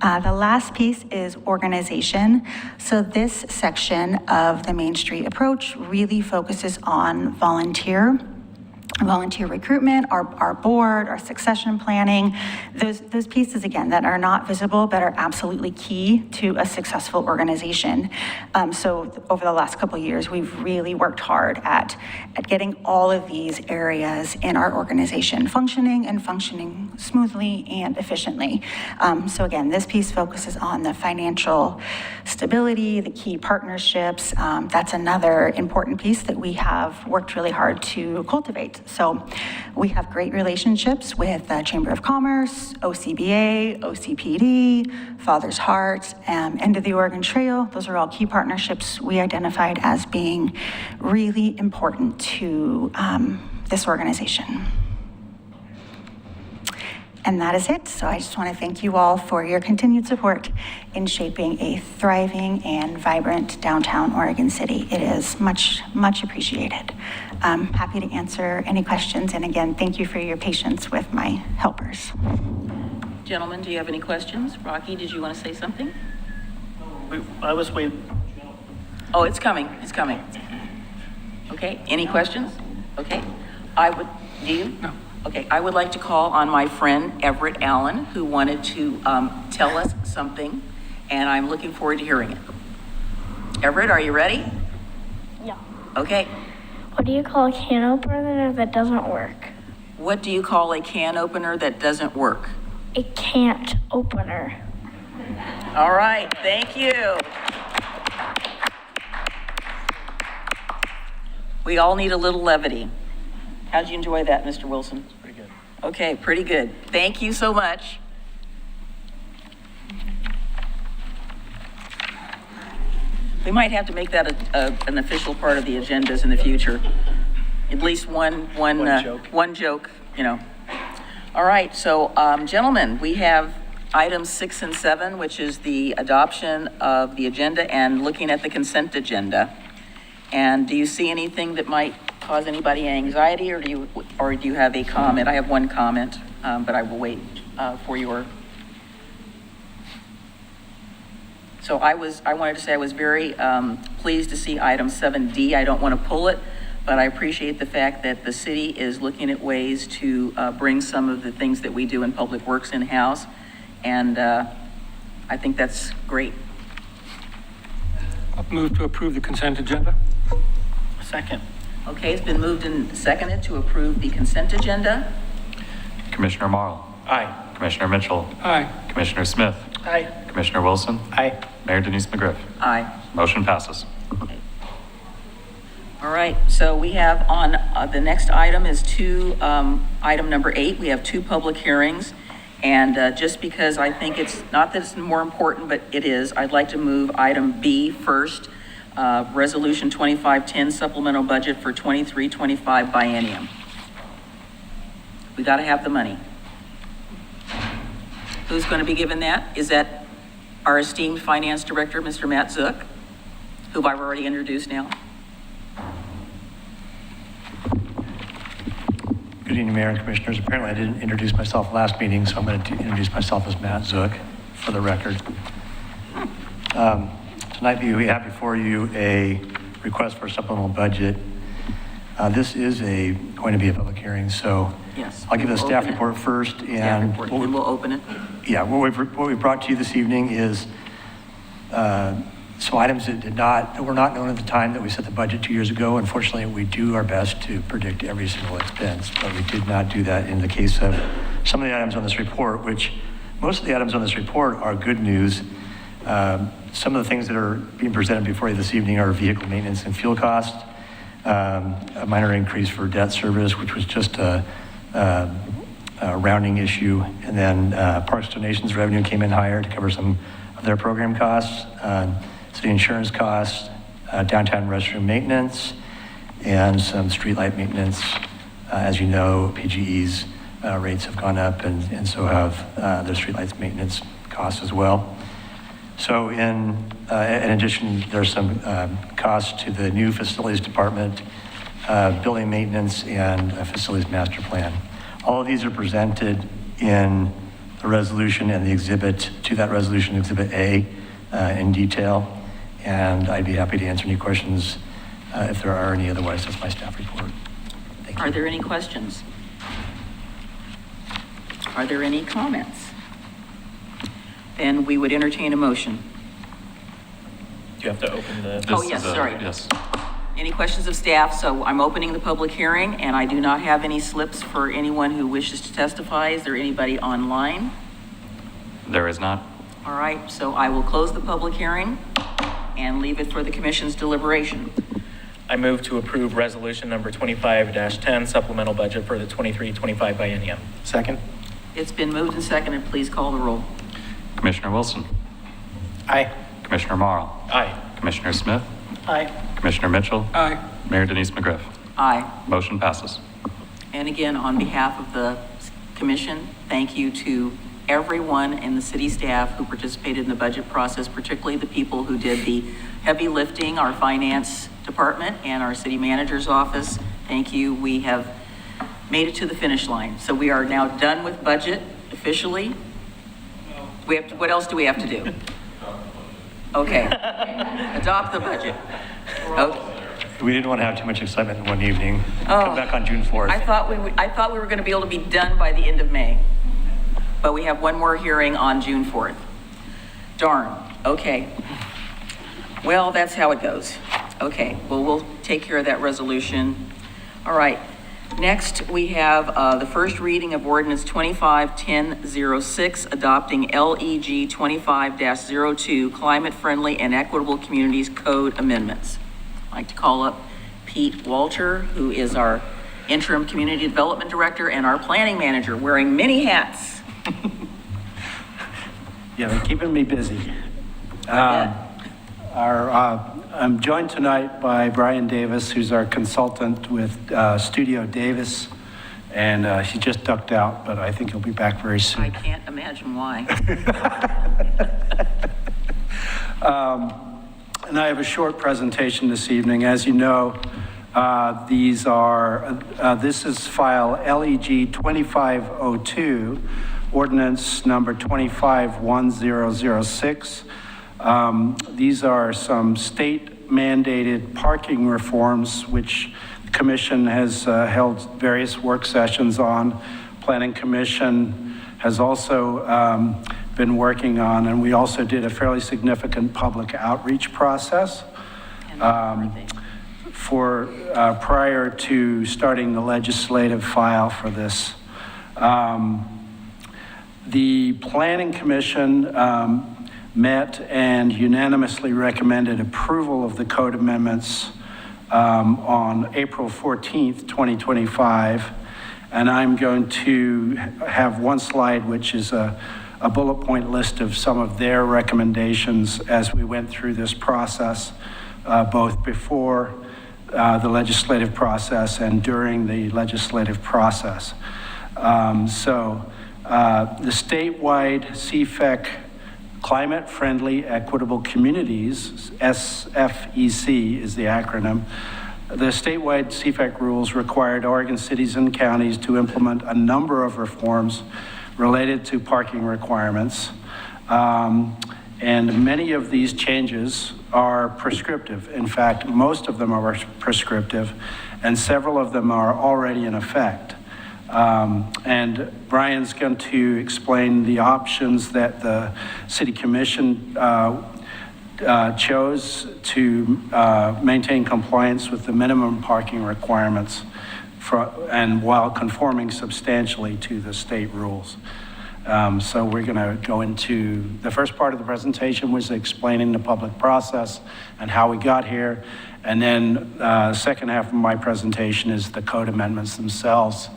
The last piece is organization. So this section of the Main Street approach really focuses on volunteer recruitment, our board, our succession planning, those pieces, again, that are not visible but are absolutely key to a successful organization. So over the last couple of years, we've really worked hard at getting all of these areas in our organization functioning smoothly and efficiently. So again, this piece focuses on the financial stability, the key partnerships. That's another important piece that we have worked really hard to cultivate. So we have great relationships with the Chamber of Commerce, OCBA, OCPD, Father's Heart, End of the Oregon Trail. Those are all key partnerships we identified as being really important to this organization. And that is it. So I just want to thank you all for your continued support in shaping a thriving and vibrant downtown Oregon City. It is much, much appreciated. I'm happy to answer any questions. And again, thank you for your patience with my helpers. Gentlemen, do you have any questions? Rocky, did you want to say something? I was waiting. Oh, it's coming. It's coming. Okay, any questions? Okay. Do you? No. Okay, I would like to call on my friend Everett Allen, who wanted to tell us something, and I'm looking forward to hearing it. Everett, are you ready? Yeah. Okay. What do you call a can opener that doesn't work? What do you call a can opener that doesn't work? A can't opener. All right, thank you. We all need a little levity. How'd you enjoy that, Mr. Wilson? Pretty good. Okay, pretty good. Thank you so much. We might have to make that an official part of the agendas in the future. At least one joke, All right, so gentlemen, we have items 6 and 7, which is the adoption of the agenda and looking at the consent agenda. And do you see anything that might cause anybody anxiety, or do you have a comment? I have one comment, but I will wait for your. So I wanted to say I was very pleased to see item 7D. I don't want to pull it, but I appreciate the fact that the city is looking at ways to bring some of the things that we do in public works in-house, and I think that's great. I'll move to approve the consent agenda. Second. Okay, it's been moved and seconded to approve the consent agenda. Commissioner Marl. Aye. Commissioner Mitchell. Aye. Commissioner Smith. Aye. Commissioner Wilson. Aye. Mayor Denise McGriff. Aye. Motion passes. All right, so we have on the next item is item number 8. We have 2 public hearings. And just because I think it's not that it's more important, but it is, I'd like to move item B first. Resolution 2510 supplemental budget for 23-25 biennium. We got to have the money. Who's going to be given that? Is that our esteemed finance director, Mr. Matt Zook, who I've already introduced now? Good evening, Mayor and Commissioners. Apparently I didn't introduce myself last meeting, so I'm going to introduce myself as Matt Zook for the record. Tonight we have before you a request for a supplemental budget. This is going to be a public hearing, so yes, I'll give the staff report first. And we'll open it. Yeah, what we've brought to you this evening is So items that were not known at the time that we set the budget 2 years ago. Unfortunately, we do our best to predict every single expense, but we did not do that in the case of some of the items on this report, which most of the items on this report are good news. Some of the things that are being presented before you this evening are vehicle maintenance and fuel costs, a minor increase for debt service, which was just a rounding issue, and then parks donations revenue came in higher to cover some of their program costs, city insurance costs, downtown restroom maintenance, and some streetlight maintenance. As you know, PGE's rates have gone up, and so have their streetlights maintenance costs as well. So in addition, there's some costs to the new facilities department, building maintenance, and a facilities master plan. All of these are presented in the resolution and the exhibit to that resolution, Exhibit A, in detail. And I'd be happy to answer any questions if there are any. Otherwise, that's my staff report. Thank you. Are there any questions? Are there any comments? Then we would entertain a motion. Do you have to open the? Oh, yes, sorry. Yes. Any questions of staff? So I'm opening the public hearing, and I do not have any slips for anyone who wishes to testify. Is there anybody online? There is not. All right, so I will close the public hearing and leave it for the commission's deliberation. I move to approve resolution number 25-10, supplemental budget for the 23-25 biennium. Second? It's been moved and seconded. Please call the roll. Commissioner Wilson. Aye. Commissioner Marl. Aye. Commissioner Smith. Aye. Commissioner Mitchell. Aye. Mayor Denise McGriff. Aye. Motion passes. And again, on behalf of the commission, thank you to everyone in the city staff who participated in the budget process, particularly the people who did the heavy lifting, our finance department and our city manager's office. Thank you. We have made it to the finish line. So we are now done with budget officially. We have to, what else do we have to do? Okay. Adopt the budget. Okay. We didn't want to have too much excitement in one evening. Oh. Come back on June 4th. I thought we were going to be able to be done by the end of May. But we have one more hearing on June 4th. Darn. Okay. Well, that's how it goes. Okay. Well, we'll take care of that resolution. All right. Next, we have the first reading of ordinance 25-1006, adopting LEG 25-02, climate-friendly and equitable communities code amendments. I'd like to call up Pete Walter, who is our interim community development director and our planning manager, wearing many hats. Yeah, they're keeping me busy. I'm joined tonight by Brian Davis, who's our consultant with Studio Davis, and he just ducked out, but I think he'll be back very soon. I can't imagine why. And I have a short presentation this evening. As you know, this is file LEG 2502, ordinance number 251006. These are some state mandated parking reforms, which the commission has held various work sessions on. Planning Commission has also been working on, and we also did a fairly significant public outreach process prior to starting the legislative file for this. The Planning Commission met and unanimously recommended approval of the code amendments on April 14th, 2025. And I'm going to have one slide, which is a bullet point list of some of their recommendations as we went through this process, both before the legislative process and during the legislative process. The statewide CFEC Climate-Friendly Equitable Communities, SFEC is the acronym. The statewide CFEC rules required Oregon cities and counties to implement a number of reforms related to parking requirements. And many of these changes are prescriptive. In fact, most of them are prescriptive, and several of them are already in effect. And Brian's going to explain the options that the City Commission chose to maintain compliance with the minimum parking requirements and while conforming substantially to the state rules. So we're going to go into, the first part of the presentation was explaining the public process and how we got here. And then the second half of my presentation is the code amendments themselves,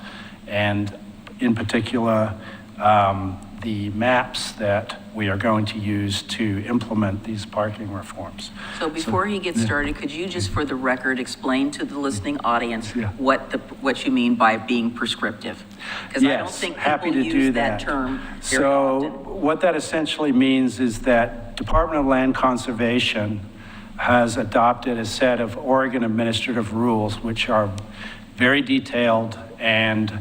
and in particular, the maps that we are going to use to implement these parking reforms. So before he gets started, could you just for the record explain to the listening audience what you mean by being prescriptive? Because I don't think people use that term very often. What that essentially means is that Department of Land Conservation has adopted a set of Oregon administrative rules, which are very detailed, and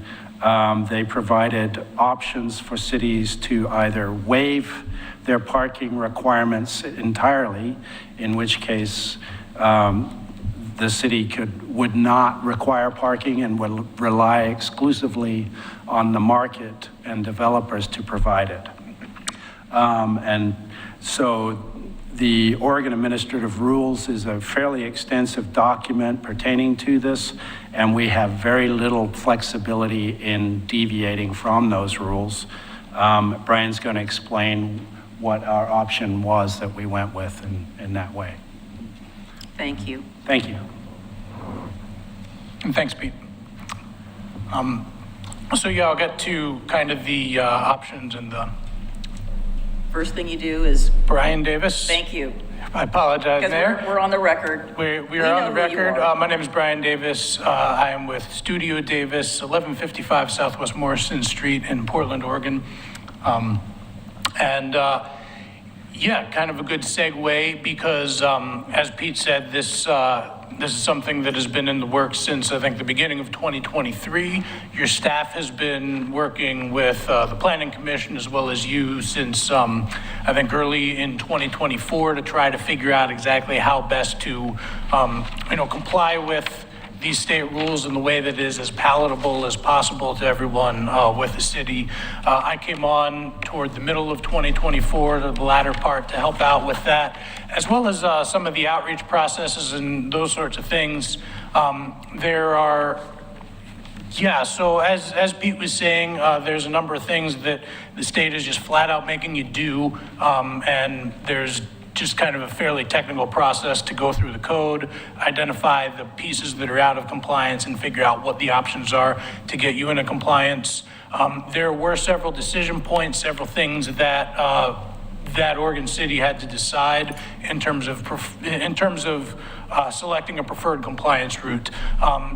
they provided options for cities to either waive their parking requirements entirely, in which case the city would not require parking and would rely exclusively on the market and developers to provide it. And so the Oregon Administrative Rules is a fairly extensive document pertaining to this, and we have very little flexibility in deviating from those rules. Brian's going to explain what our option was that we went with in that way. Thank you. Thank you. And thanks, Pete. So yeah, I'll get to kind of the options and the... First thing you do is... Brian Davis. Thank you. I apologize, Mayor. Because we're on the record. We are on the record. My name is Brian Davis. I am with Studio Davis, 1155 Southwest Morrison Street in Portland, Oregon. Yeah, kind of a good segue because, as Pete said, this is something that has been in the works since, I think, the beginning of 2023. Your staff has been working with the Planning Commission as well as you since, I think, early in 2024 to try to figure out exactly how best to, comply with these state rules in the way that is as palatable as possible to everyone with the city. I came on toward the middle of 2024 to the latter part to help out with that, as well as some of the outreach processes and those sorts of things. So as Pete was saying, there's a number of things that the state is just flat out making you do, and there's just kind of a fairly technical process to go through the code, identify the pieces that are out of compliance, and figure out what the options are to get you into compliance. There were several decision points, several things that that Oregon City had to decide in terms of selecting a preferred compliance route.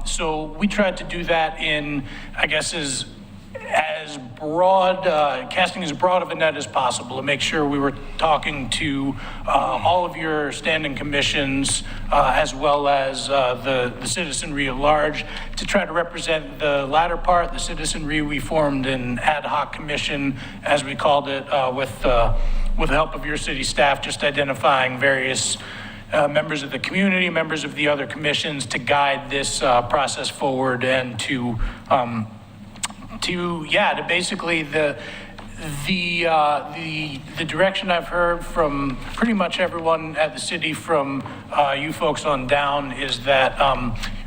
So we tried to do that in, I guess, as broad, casting as broad of a net as possible to make sure we were talking to all of your standing commissions as well as the citizenry at large to try to represent the latter part. The citizenry, we formed an ad hoc commission, as we called it, with the help of your city staff, just identifying various members of the community, members of the other commissions to guide this process forward and to basically the direction I've heard from pretty much everyone at the city, from you folks on down, is that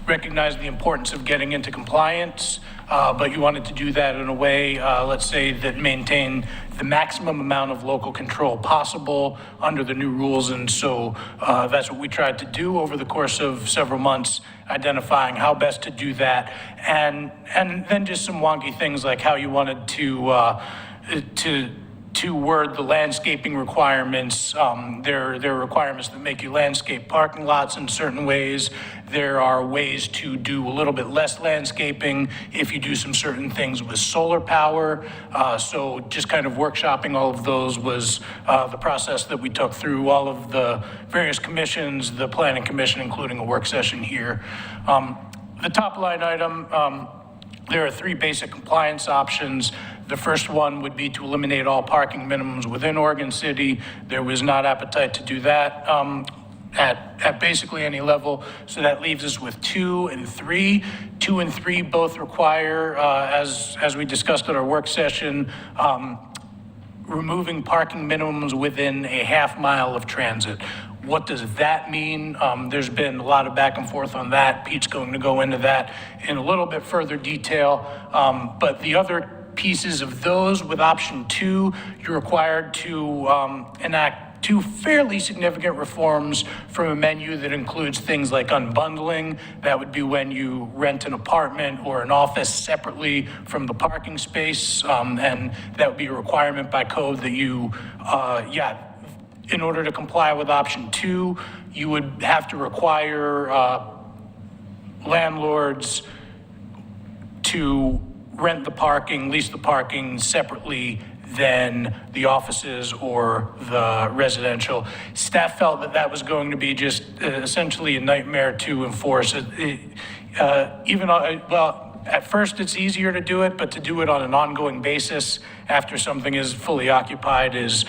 recognize the importance of getting into compliance, but you wanted to do that in a way, let's say, that maintained the maximum amount of local control possible under the new rules. And so that's what we tried to do over the course of several months, identifying how best to do that. And then just some wonky things like how you wanted to word the landscaping requirements. There are requirements that make you landscape parking lots in certain ways. There are ways to do a little bit less landscaping if you do some certain things with solar power. So just kind of workshopping all of those was the process that we took through all of the various commissions, the Planning Commission, including a work session here. The top line item, there are three basic compliance options. The first one would be to eliminate all parking minimums within Oregon City. There was not appetite to do that at basically any level. So that leaves us with 2 and 3. 2 and 3 both require, as we discussed at our work session, removing parking minimums within a half mile of transit. What does that mean? There's been a lot of back and forth on that. Pete's going to go into that in a little bit further detail. But the other pieces of those with option 2, you're required to enact 2 fairly significant reforms from a menu that includes things like unbundling. That would be when you rent an apartment or an office separately from the parking space. And that would be a requirement by code that you, in order to comply with option 2, you would have to require landlords to rent the parking, lease the parking separately than the offices or the residential. Staff felt that that was going to be just essentially a nightmare to enforce. At first it's easier to do it, but to do it on an ongoing basis after something is fully occupied is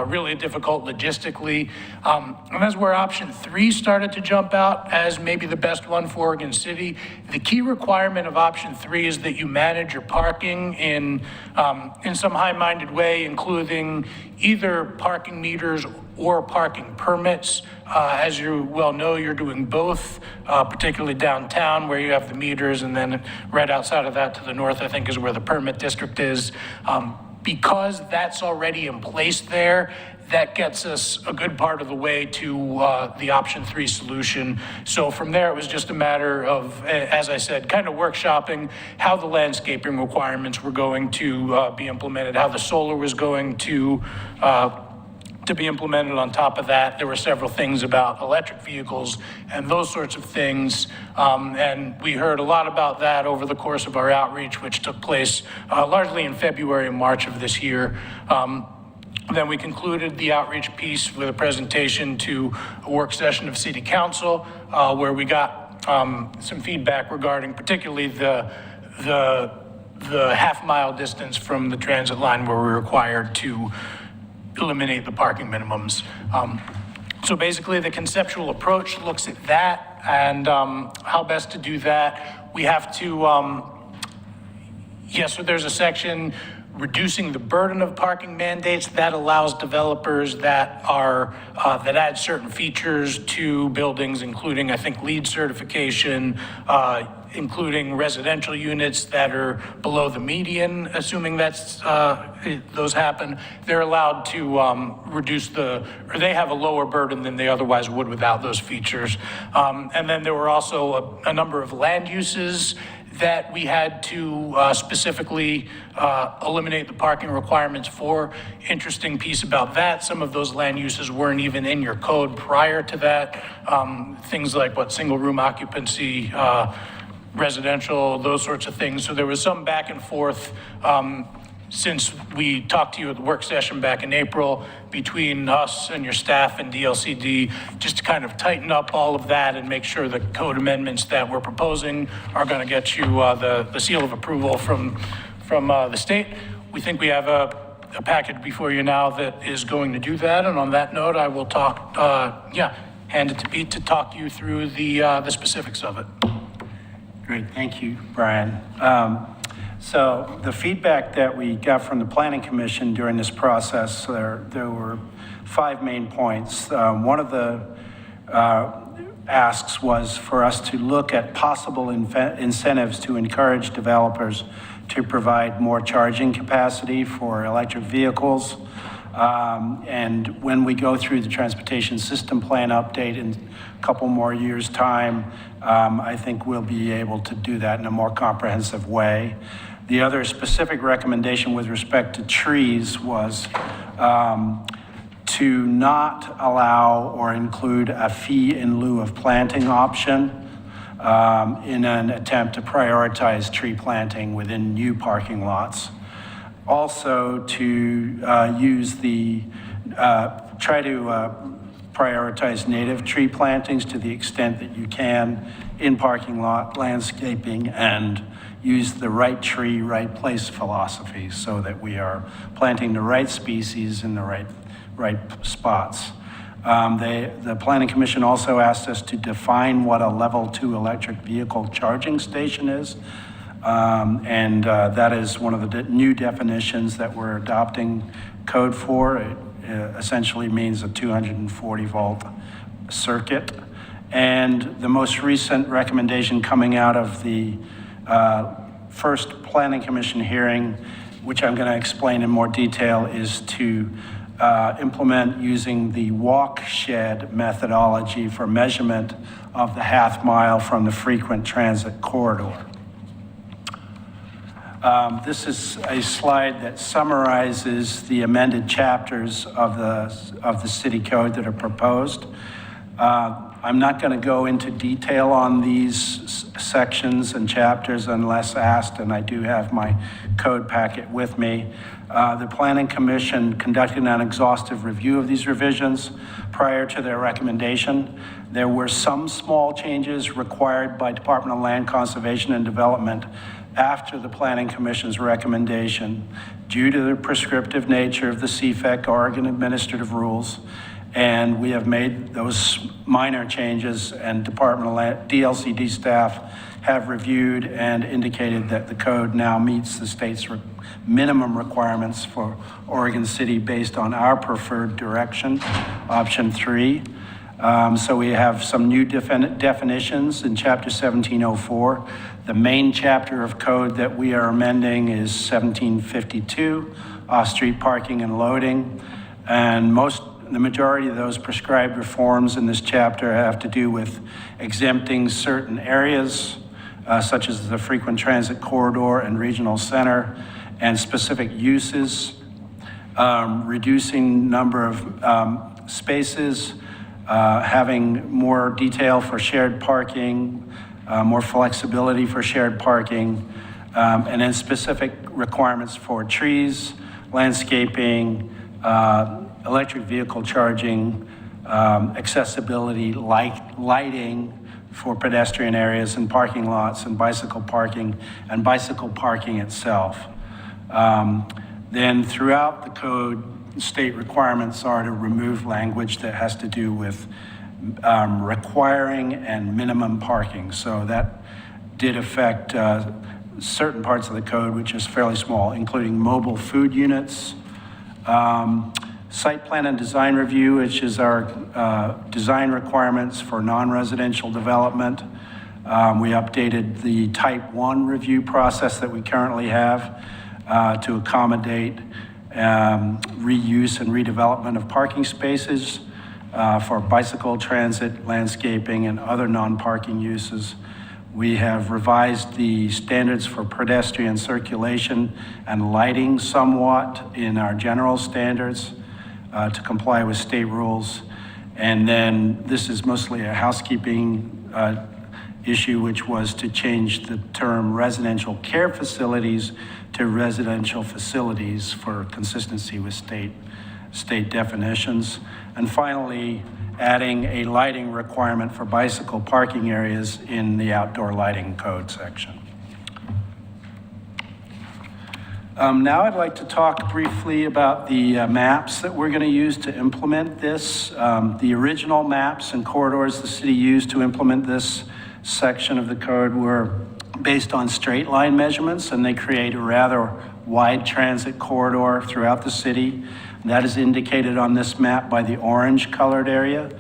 really difficult logistically. And that's where option 3 started to jump out as maybe the best one for Oregon City. The key requirement of option 3 is that you manage your parking in some high-minded way, including either parking meters or parking permits. As you well know, you're doing both, particularly downtown where you have the meters, and then right outside of that to the north, I think, is where the permit district is. Because that's already in place there, that gets us a good part of the way to the option 3 solution. So from there, it was just a matter of, as I said, kind of workshopping how the landscaping requirements were going to be implemented, how the solar was going to be implemented. On top of that, there were several things about electric vehicles and those sorts of things. And we heard a lot about that over the course of our outreach, which took place largely in February and March of this year. Then we concluded the outreach piece with a presentation to a work session of City Council, where we got some feedback regarding particularly the half-mile distance from the transit line where we're required to eliminate the parking minimums. So basically the conceptual approach looks at that and how best to do that. We have to, so there's a section reducing the burden of parking mandates that allows developers that are that add certain features to buildings, including, I think, LEED certification, including residential units that are below the median, assuming that's those happen. They're allowed to reduce or they have a lower burden than they otherwise would without those features. And then there were also a number of land uses that we had to specifically eliminate the parking requirements for. Interesting piece about that, some of those land uses weren't even in your code prior to that. Things like single room occupancy, residential, those sorts of things. So there was some back and forth since we talked to you at the work session back in April between us and your staff and DLCD, just to kind of tighten up all of that and make sure the code amendments that we're proposing are going to get you the seal of approval from the state. We think we have a package before you now that is going to do that. And on that note, I will hand it to Pete to talk you through the specifics of it. Great, thank you, Brian. So the feedback that we got from the Planning Commission during this process, there were 5 main points. One of the asks was for us to look at possible incentives to encourage developers to provide more charging capacity for electric vehicles. And when we go through the transportation system plan update in a couple more years' time, I think we'll be able to do that in a more comprehensive way. The other specific recommendation with respect to trees was to not allow or include a fee in lieu of planting option in an attempt to prioritize tree planting within new parking lots. Also to try to prioritize native tree plantings to the extent that you can in parking lot landscaping, and use the right tree, right place philosophy so that we are planting the right species in the right spots. The Planning Commission also asked us to define what a level 2 electric vehicle charging station is. And that is one of the new definitions that we're adopting code for. It essentially means a 240 volt circuit. And the most recent recommendation coming out of the first Planning Commission hearing, which I'm going to explain in more detail, is to implement using the walk shed methodology for measurement of the half mile from the frequent transit corridor. This is a slide that summarizes the amended chapters of the city code that are proposed. I'm not going to go into detail on these sections and chapters unless asked, and I do have my code packet with me. The Planning Commission conducted an exhaustive review of these revisions prior to their recommendation. There were some small changes required by Department of Land Conservation and Development after the Planning Commission's recommendation due to the prescriptive nature of the CFEC Oregon Administrative Rules. And we have made those minor changes, and Department of Land, DLCD staff have reviewed and indicated that the code now meets the state's minimum requirements for Oregon City based on our preferred direction, option 3. So we have some new definitions in Chapter 1704. The main chapter of code that we are amending is 1752, off-street parking and loading. And the majority of those prescribed reforms in this chapter have to do with exempting certain areas, such as the frequent transit corridor and regional center, and specific uses, reducing number of spaces, having more detail for shared parking, more flexibility for shared parking, and then specific requirements for trees, landscaping, electric vehicle charging, accessibility, lighting for pedestrian areas and parking lots, and bicycle parking itself. Then throughout the code, state requirements are to remove language that has to do with requiring and minimum parking. So that did affect certain parts of the code, which is fairly small, including mobile food units, site plan and design review, which is our design requirements for non-residential development. We updated the type 1 review process that we currently have to accommodate reuse and redevelopment of parking spaces for bicycle, transit, landscaping, and other non-parking uses. We have revised the standards for pedestrian circulation and lighting somewhat in our general standards to comply with state rules. And then this is mostly a housekeeping issue, which was to change the term residential care facilities to residential facilities for consistency with state definitions. And finally, adding a lighting requirement for bicycle parking areas in the outdoor lighting code section. Now I'd like to talk briefly about the maps that we're going to use to implement this. The original maps and corridors the city used to implement this section of the code were based on straight line measurements, and they create a rather wide transit corridor throughout the city. That is indicated on this map by the orange colored area.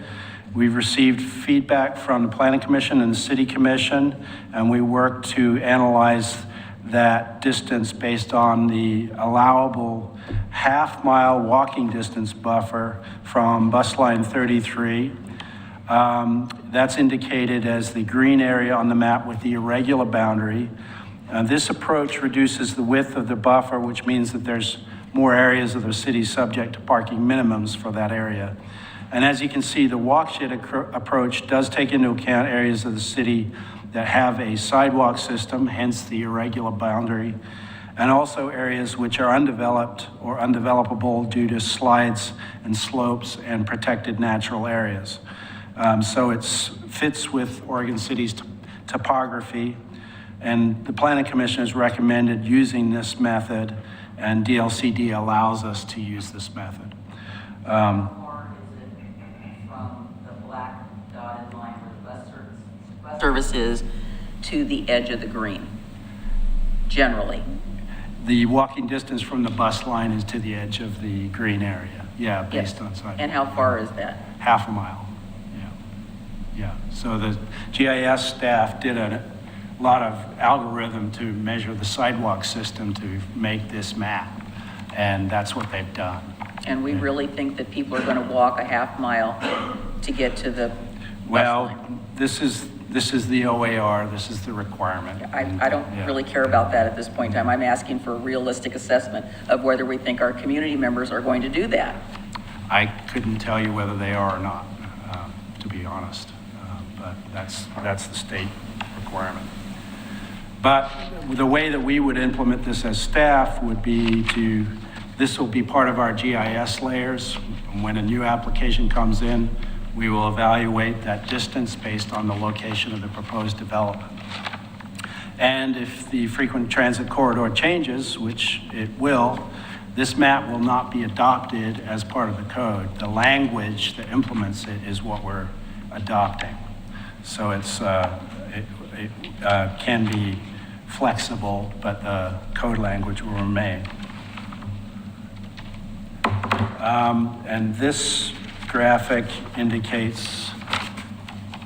We've received feedback from the Planning Commission and the City Commission, and we worked to analyze that distance based on the allowable half-mile walking distance buffer from bus line 33. That's indicated as the green area on the map with the irregular boundary. This approach reduces the width of the buffer, which means that there's more areas of the city subject to parking minimums for that area. And as you can see, the walk-shed approach does take into account areas of the city that have a sidewalk system, hence the irregular boundary, and also areas which are undeveloped or undevelopable due to slides and slopes and protected natural areas. So it fits with Oregon City's topography, and the Planning Commission has recommended using this method, and DLCD allows us to use this method. How far is it from the black dotted line where the bus service is to the edge of the green, generally? The walking distance from the bus line is to the edge of the green area. Yeah, based on side. And how far is that? Half a mile. Yeah, so the GIS staff did a lot of algorithm to measure the sidewalk system to make this map, and that's what they've done. And we really think that people are going to walk a half mile to get to the bus Well, line. this is the OAR, this is the requirement. I don't Yeah. really care about that at this point in time. I'm asking for a realistic assessment of whether we think our community members are going to do that. I couldn't tell you whether they are or not, to be honest, but that's the state requirement. But the way that we would implement this as staff would be this will be part of our GIS layers. When a new application comes in, we will evaluate that distance based on the location of the proposed development. And if the frequent transit corridor changes, which it will, this map will not be adopted as part of the code. The language that implements it is what we're adopting. So it can be flexible, but the code language will remain. And this graphic indicates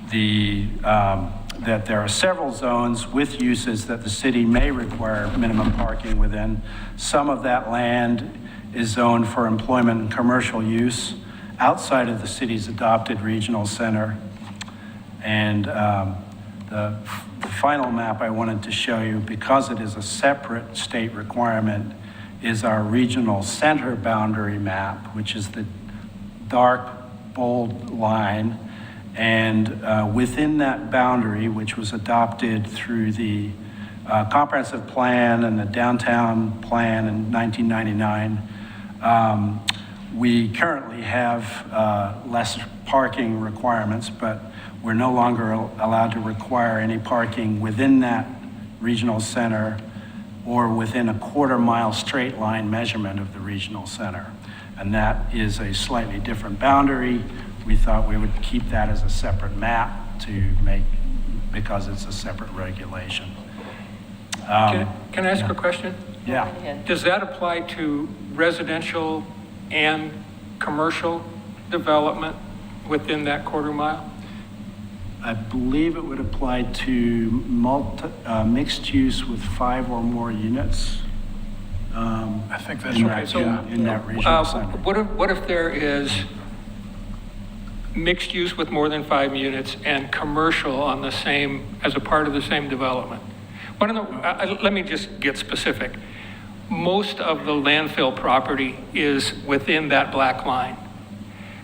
that there are several zones with uses that the city may require minimum parking within. Some of that land is zoned for employment and commercial use outside of the city's adopted regional center. And the final map I wanted to show you, because it is a separate state requirement, is our regional center boundary map, which is the dark bold line. And within that boundary, which was adopted through the comprehensive plan and the downtown plan in 1999, we currently have less parking requirements, but we're no longer allowed to require any parking within that regional center or within a quarter-mile straight line measurement of the regional center. And that is a slightly different boundary. We thought we would keep that as a separate map because it's a separate regulation. Can I ask a question? Yeah. Does that apply to residential and commercial development within that quarter mile? I believe it would apply to mixed use with 5 or more units. I think that's right. In that regional center. What if there is mixed use with more than 5 units and commercial on the same, as a part of the same development? Let me just get specific. Most of the landfill property is within that black line.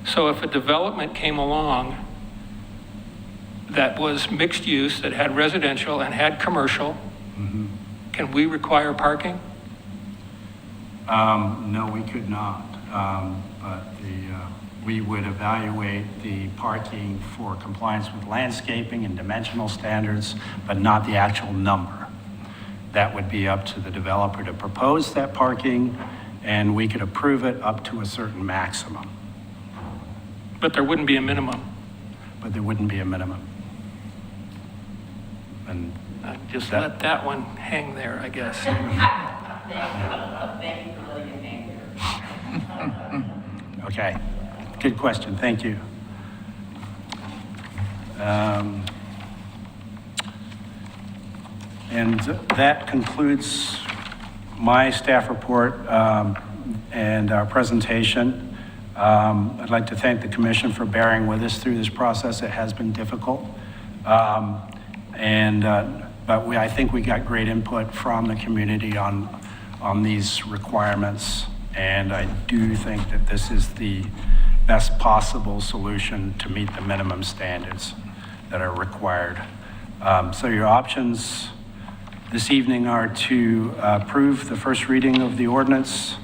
So if a development came along that was mixed use, that had residential and had commercial, can we require parking? No, we could not. But we would evaluate the parking for compliance with landscaping and dimensional standards, but not the actual number. That would be up to the developer to propose that parking, and we could approve it up to a certain maximum. But there wouldn't be a minimum. But there wouldn't be a minimum. And just let that one hang there, I guess. Thank you for letting it hang there. Okay, good question, thank you. And that concludes my staff report and our presentation. I'd like to thank the commission for bearing with us through this process. It has been difficult. But I think we got great input from the community on these requirements. And I do think that this is the best possible solution to meet the minimum standards that are required. So your options this evening are to approve the first reading of the ordinance,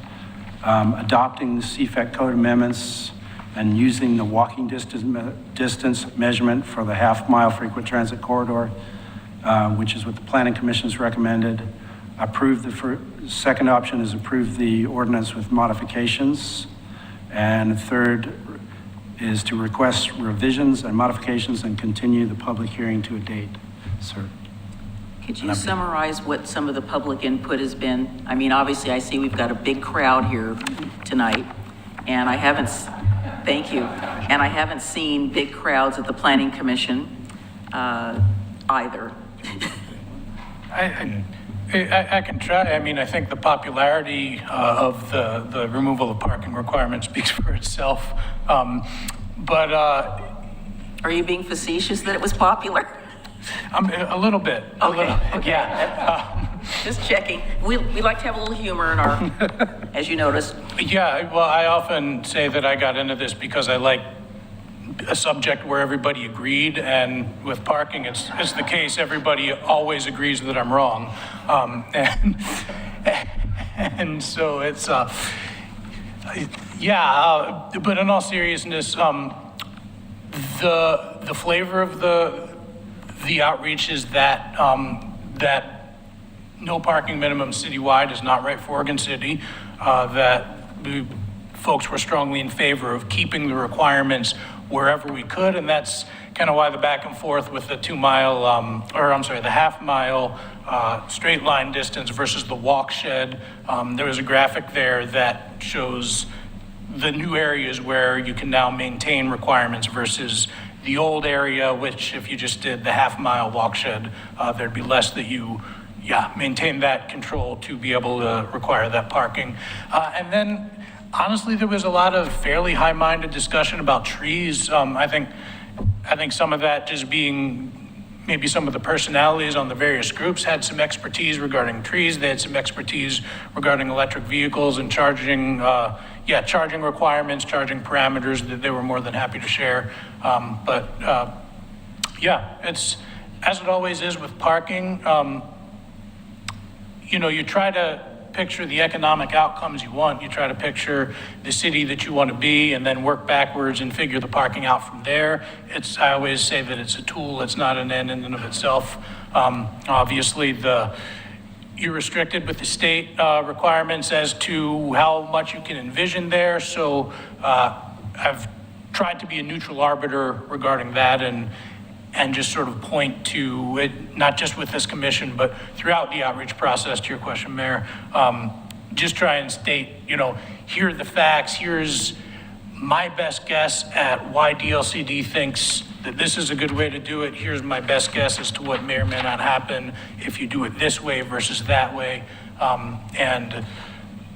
adopting the CFEC code amendments, and using the walking distance measurement for the half-mile frequent transit corridor, which is what the Planning Commission's recommended. Second option is approve the ordinance with modifications. And third is to request revisions and modifications and continue the public hearing to a date. Sir. Could you summarize what some of the public input has been? I mean, obviously, I see we've got a big crowd here tonight, and I haven't Thank you. And I haven't seen big crowds at the Planning Commission either. I can try. I mean, I think the popularity of the removal of parking requirements speaks for itself. But Are you being facetious that it was popular? A little bit. A little, Okay. yeah. Just checking. We like to have a little humor in our, as you noticed. Yeah, well, I often say that I got into this because I like a subject where everybody agreed, and with parking, it's the case, everybody always agrees that I'm wrong. And so it's, but in all seriousness, the flavor of the outreach is that, that no parking minimum citywide is not right for Oregon City, that folks were strongly in favor of keeping the requirements wherever we could, and that's kind of why the back and forth with the the half-mile straight line distance versus the walk shed. There was a graphic there that shows the new areas where you can now maintain requirements versus the old area, which if you just did the half-mile walk shed, there'd be less that you maintain that control to be able to require that parking. And then, honestly, there was a lot of fairly high-minded discussion about trees. I think some of that just being maybe some of the personalities on the various groups had some expertise regarding trees. They had some expertise regarding electric vehicles and charging requirements, charging parameters that they were more than happy to share. It's as it always is with parking. You try to picture the economic outcomes you want. You try to picture the city that you want to be and then work backwards and figure the parking out from there. I always say that it's a tool. It's not an end in and of itself. Obviously, you're restricted with the state requirements as to how much you can envision there. So I've tried to be a neutral arbiter regarding that and just sort of point to it, not just with this commission, but throughout the outreach process, to your question, Mayor. Just try and state, here are the facts, here's my best guess at why DLCD thinks that this is a good way to do it. Here's my best guess as to what may or may not happen if you do it this way versus that way. And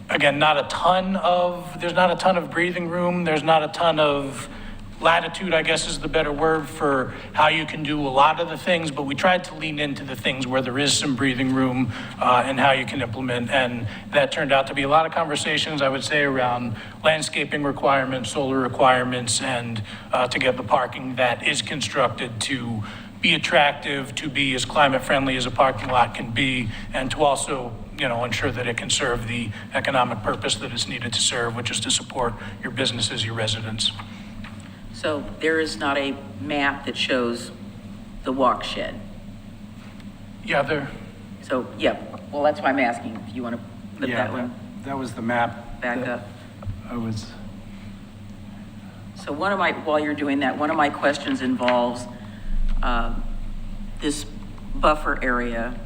again, there's not a ton of breathing room. There's not a ton of latitude, I guess is the better word, for how you can do a lot of the things, but we tried to lean into the things where there is some breathing room and how you can implement, and that turned out to be a lot of conversations, I would say, around landscaping requirements, solar requirements, and to get the parking that is constructed to be attractive, to be as climate friendly as a parking lot can be, and to also ensure that it can serve the economic purpose that it's needed to serve, which is to support your businesses, your residents. So there is not a map that shows the walk shed. Yeah, there. So, well, that's why I'm asking if you want to put that one That was the map. back up. So while you're doing that, one of my questions involves this buffer area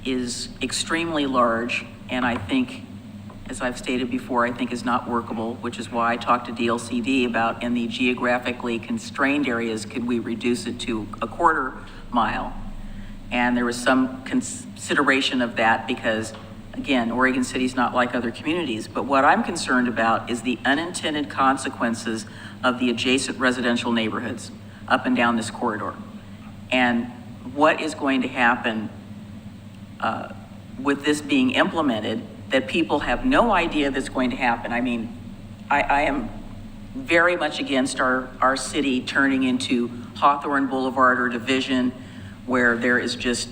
is extremely large, and I think, as I've stated before, I think is not workable, which is why I talked to DLCD about in the geographically constrained areas, could we reduce it to a quarter mile? And there was some consideration of that because, again, Oregon City's not like other communities, but what I'm concerned about is the unintended consequences of the adjacent residential neighborhoods up and down this corridor. And what is going to happen with this being implemented that people have no idea that's going to happen. I mean, I am very much against our city turning into Hawthorne Boulevard or Division, where there is just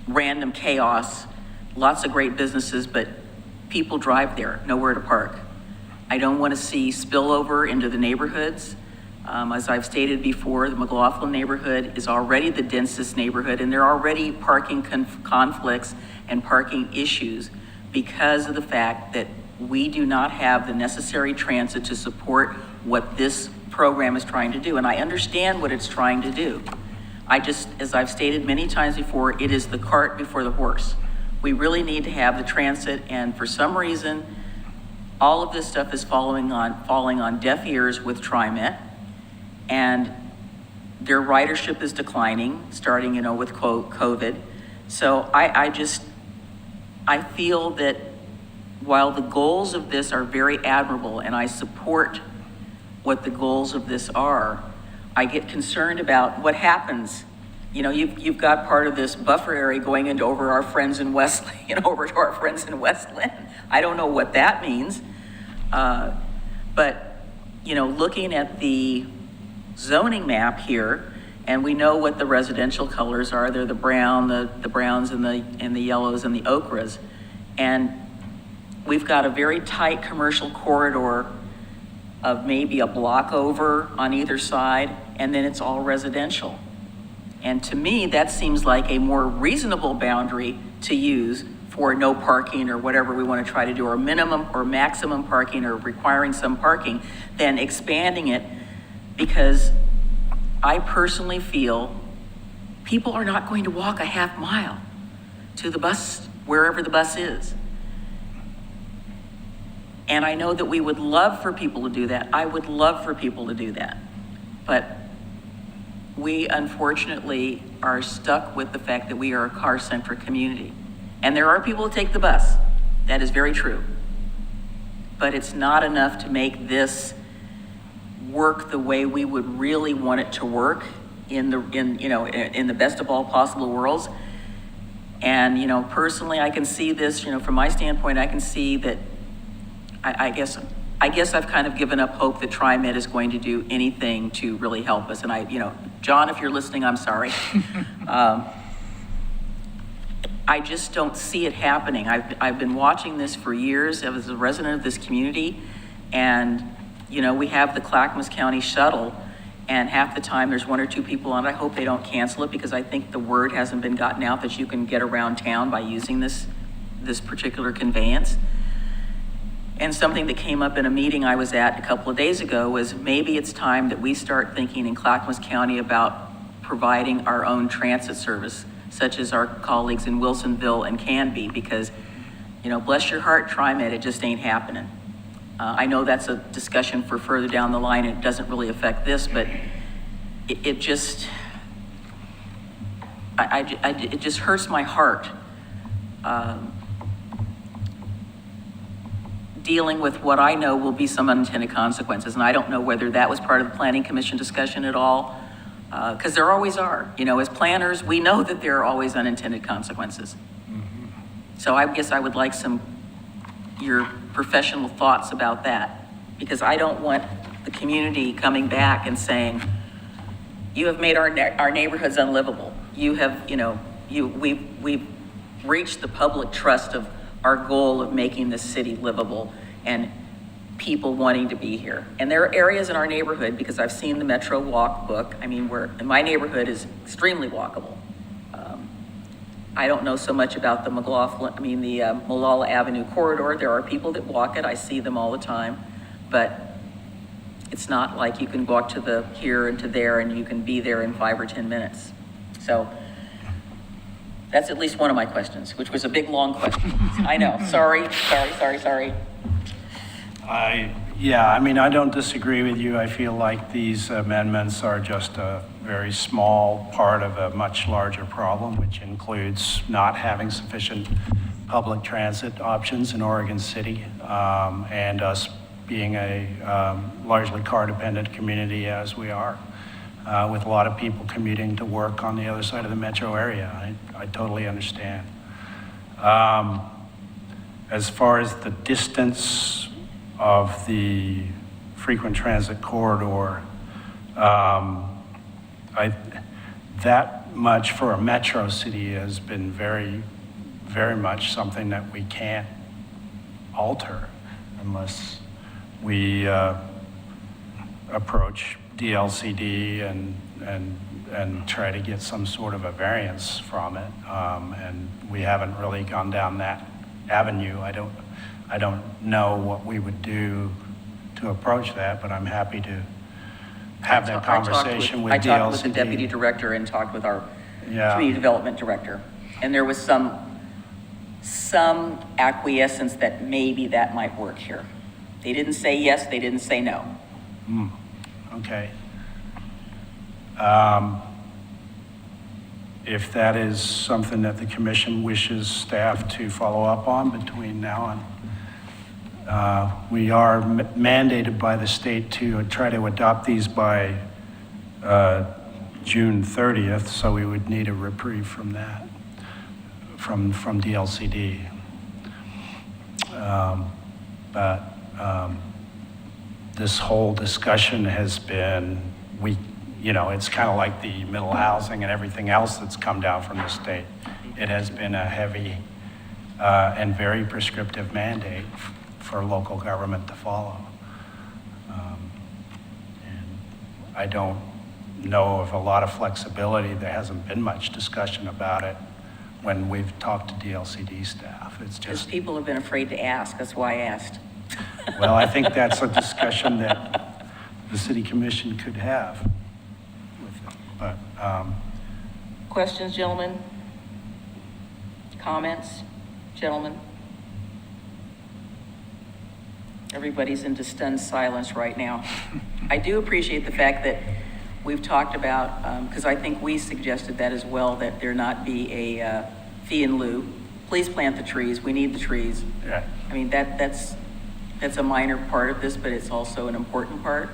random chaos, lots of great businesses, but people drive there, nowhere to park. I don't want to see spillover into the neighborhoods. As I've stated before, the McLaughlin neighborhood is already the densest neighborhood, and there are already parking conflicts and parking issues because of the fact that we do not have the necessary transit to support what this program is trying to do. And I understand what it's trying to do. As I've stated many times before, it is the cart before the horse. We really need to have the transit, and for some reason, all of this stuff is falling on deaf ears with TriMet, and their ridership is declining, starting, with COVID. So I feel that while the goals of this are very admirable, and I support what the goals of this are, I get concerned about what happens. You've got part of this buffer area going into over our friends in Westland, over to our friends in Westland. I don't know what that means. But, looking at the zoning map here, and we know what the residential colors are. They're the browns and the yellows and the ochres. And we've got a very tight commercial corridor of maybe a block over on either side, and then it's all residential. And to me, that seems like a more reasonable boundary to use for no parking or whatever we want to try to do, or minimum or maximum parking, or requiring some parking, than expanding it, because I personally feel people are not going to walk a half mile to the bus, wherever the bus is. And I know that we would love for people to do that. I would love for people to do that. But we unfortunately are stuck with the fact that we are a car-centric community. And there are people who take the bus. That is very true. But it's not enough to make this work the way we would really want it to work in the best of all possible worlds. And, personally, I can see this, from my standpoint, I can see that I guess I've kind of given up hope that TriMet is going to do anything to really help us. And John, if you're listening, I'm sorry. I just don't see it happening. I've been watching this for years as a resident of this community, and we have the Clackamas County shuttle, and half the time there's one or two people on it. I hope they don't cancel it, because I think the word hasn't been gotten out that you can get around town by using this particular conveyance. And something that came up in a meeting I was at a couple of days ago was maybe it's time that we start thinking in Clackamas County about providing our own transit service, such as our colleagues in Wilsonville and Canby, because, bless your heart, TriMet, it just ain't happening. I know that's a discussion for further down the line, and it doesn't really affect this, but it just hurts my heart dealing with what I know will be some unintended consequences. And I don't know whether that was part of the Planning Commission discussion at all, because there always are. As planners, we know that there are always unintended consequences. So I guess I would like your professional thoughts about that, because I don't want the community coming back and saying, you have made our neighborhoods unlivable. You have, we've reached the public trust of our goal of making this city livable and people wanting to be here. And there are areas in our neighborhood, because I've seen the Metro Walk book. My neighborhood is extremely walkable. I don't know so much about the Molalla Avenue corridor. There are people that walk it. I see them all the time, but it's not like you can walk to here and to there and you can be there in 5 or 10 minutes. So that's at least one of my questions, which was a big, long question. I know, sorry. I don't disagree with you. I feel like these amendments are just a very small part of a much larger problem, which includes not having sufficient public transit options in Oregon City, and us being a largely car-dependent community as we are, with a lot of people commuting to work on the other side of the metro area. I totally understand. As far as the distance of the frequent transit corridor, that much for a metro city has been very, very much something that we can't alter unless we approach DLCD and try to get some sort of a variance from it. And we haven't really gone down that avenue. I don't know what we would do to approach that, but I'm happy to have that conversation with DLCD. I talked with the deputy director and talked with our community development director, and there was some acquiescence that maybe that might work here. They didn't say yes, they didn't say no. Okay. If that is something that the commission wishes staff to follow up on between now and, we are mandated by the state to try to adopt these by June 30th, so we would need a reprieve from that, from DLCD. This whole discussion has been, it's kind of like the middle housing and everything else that's come down from the state. It has been a heavy and very prescriptive mandate for local government to follow. And I don't know of a lot of flexibility. There hasn't been much discussion about it when we've talked to DLCD staff. It's Because just, people have been afraid to ask, that's why I asked. well, I think that's a discussion that the city commission could have with it. But Questions, gentlemen? Comments, gentlemen? Everybody's into stunned silence right now. I do appreciate the fact that we've talked about, because I think we suggested that as well, that there not be a fee in lieu. Please plant the trees, we need the trees. yeah. I mean, that's a minor part of this, but it's also an important part,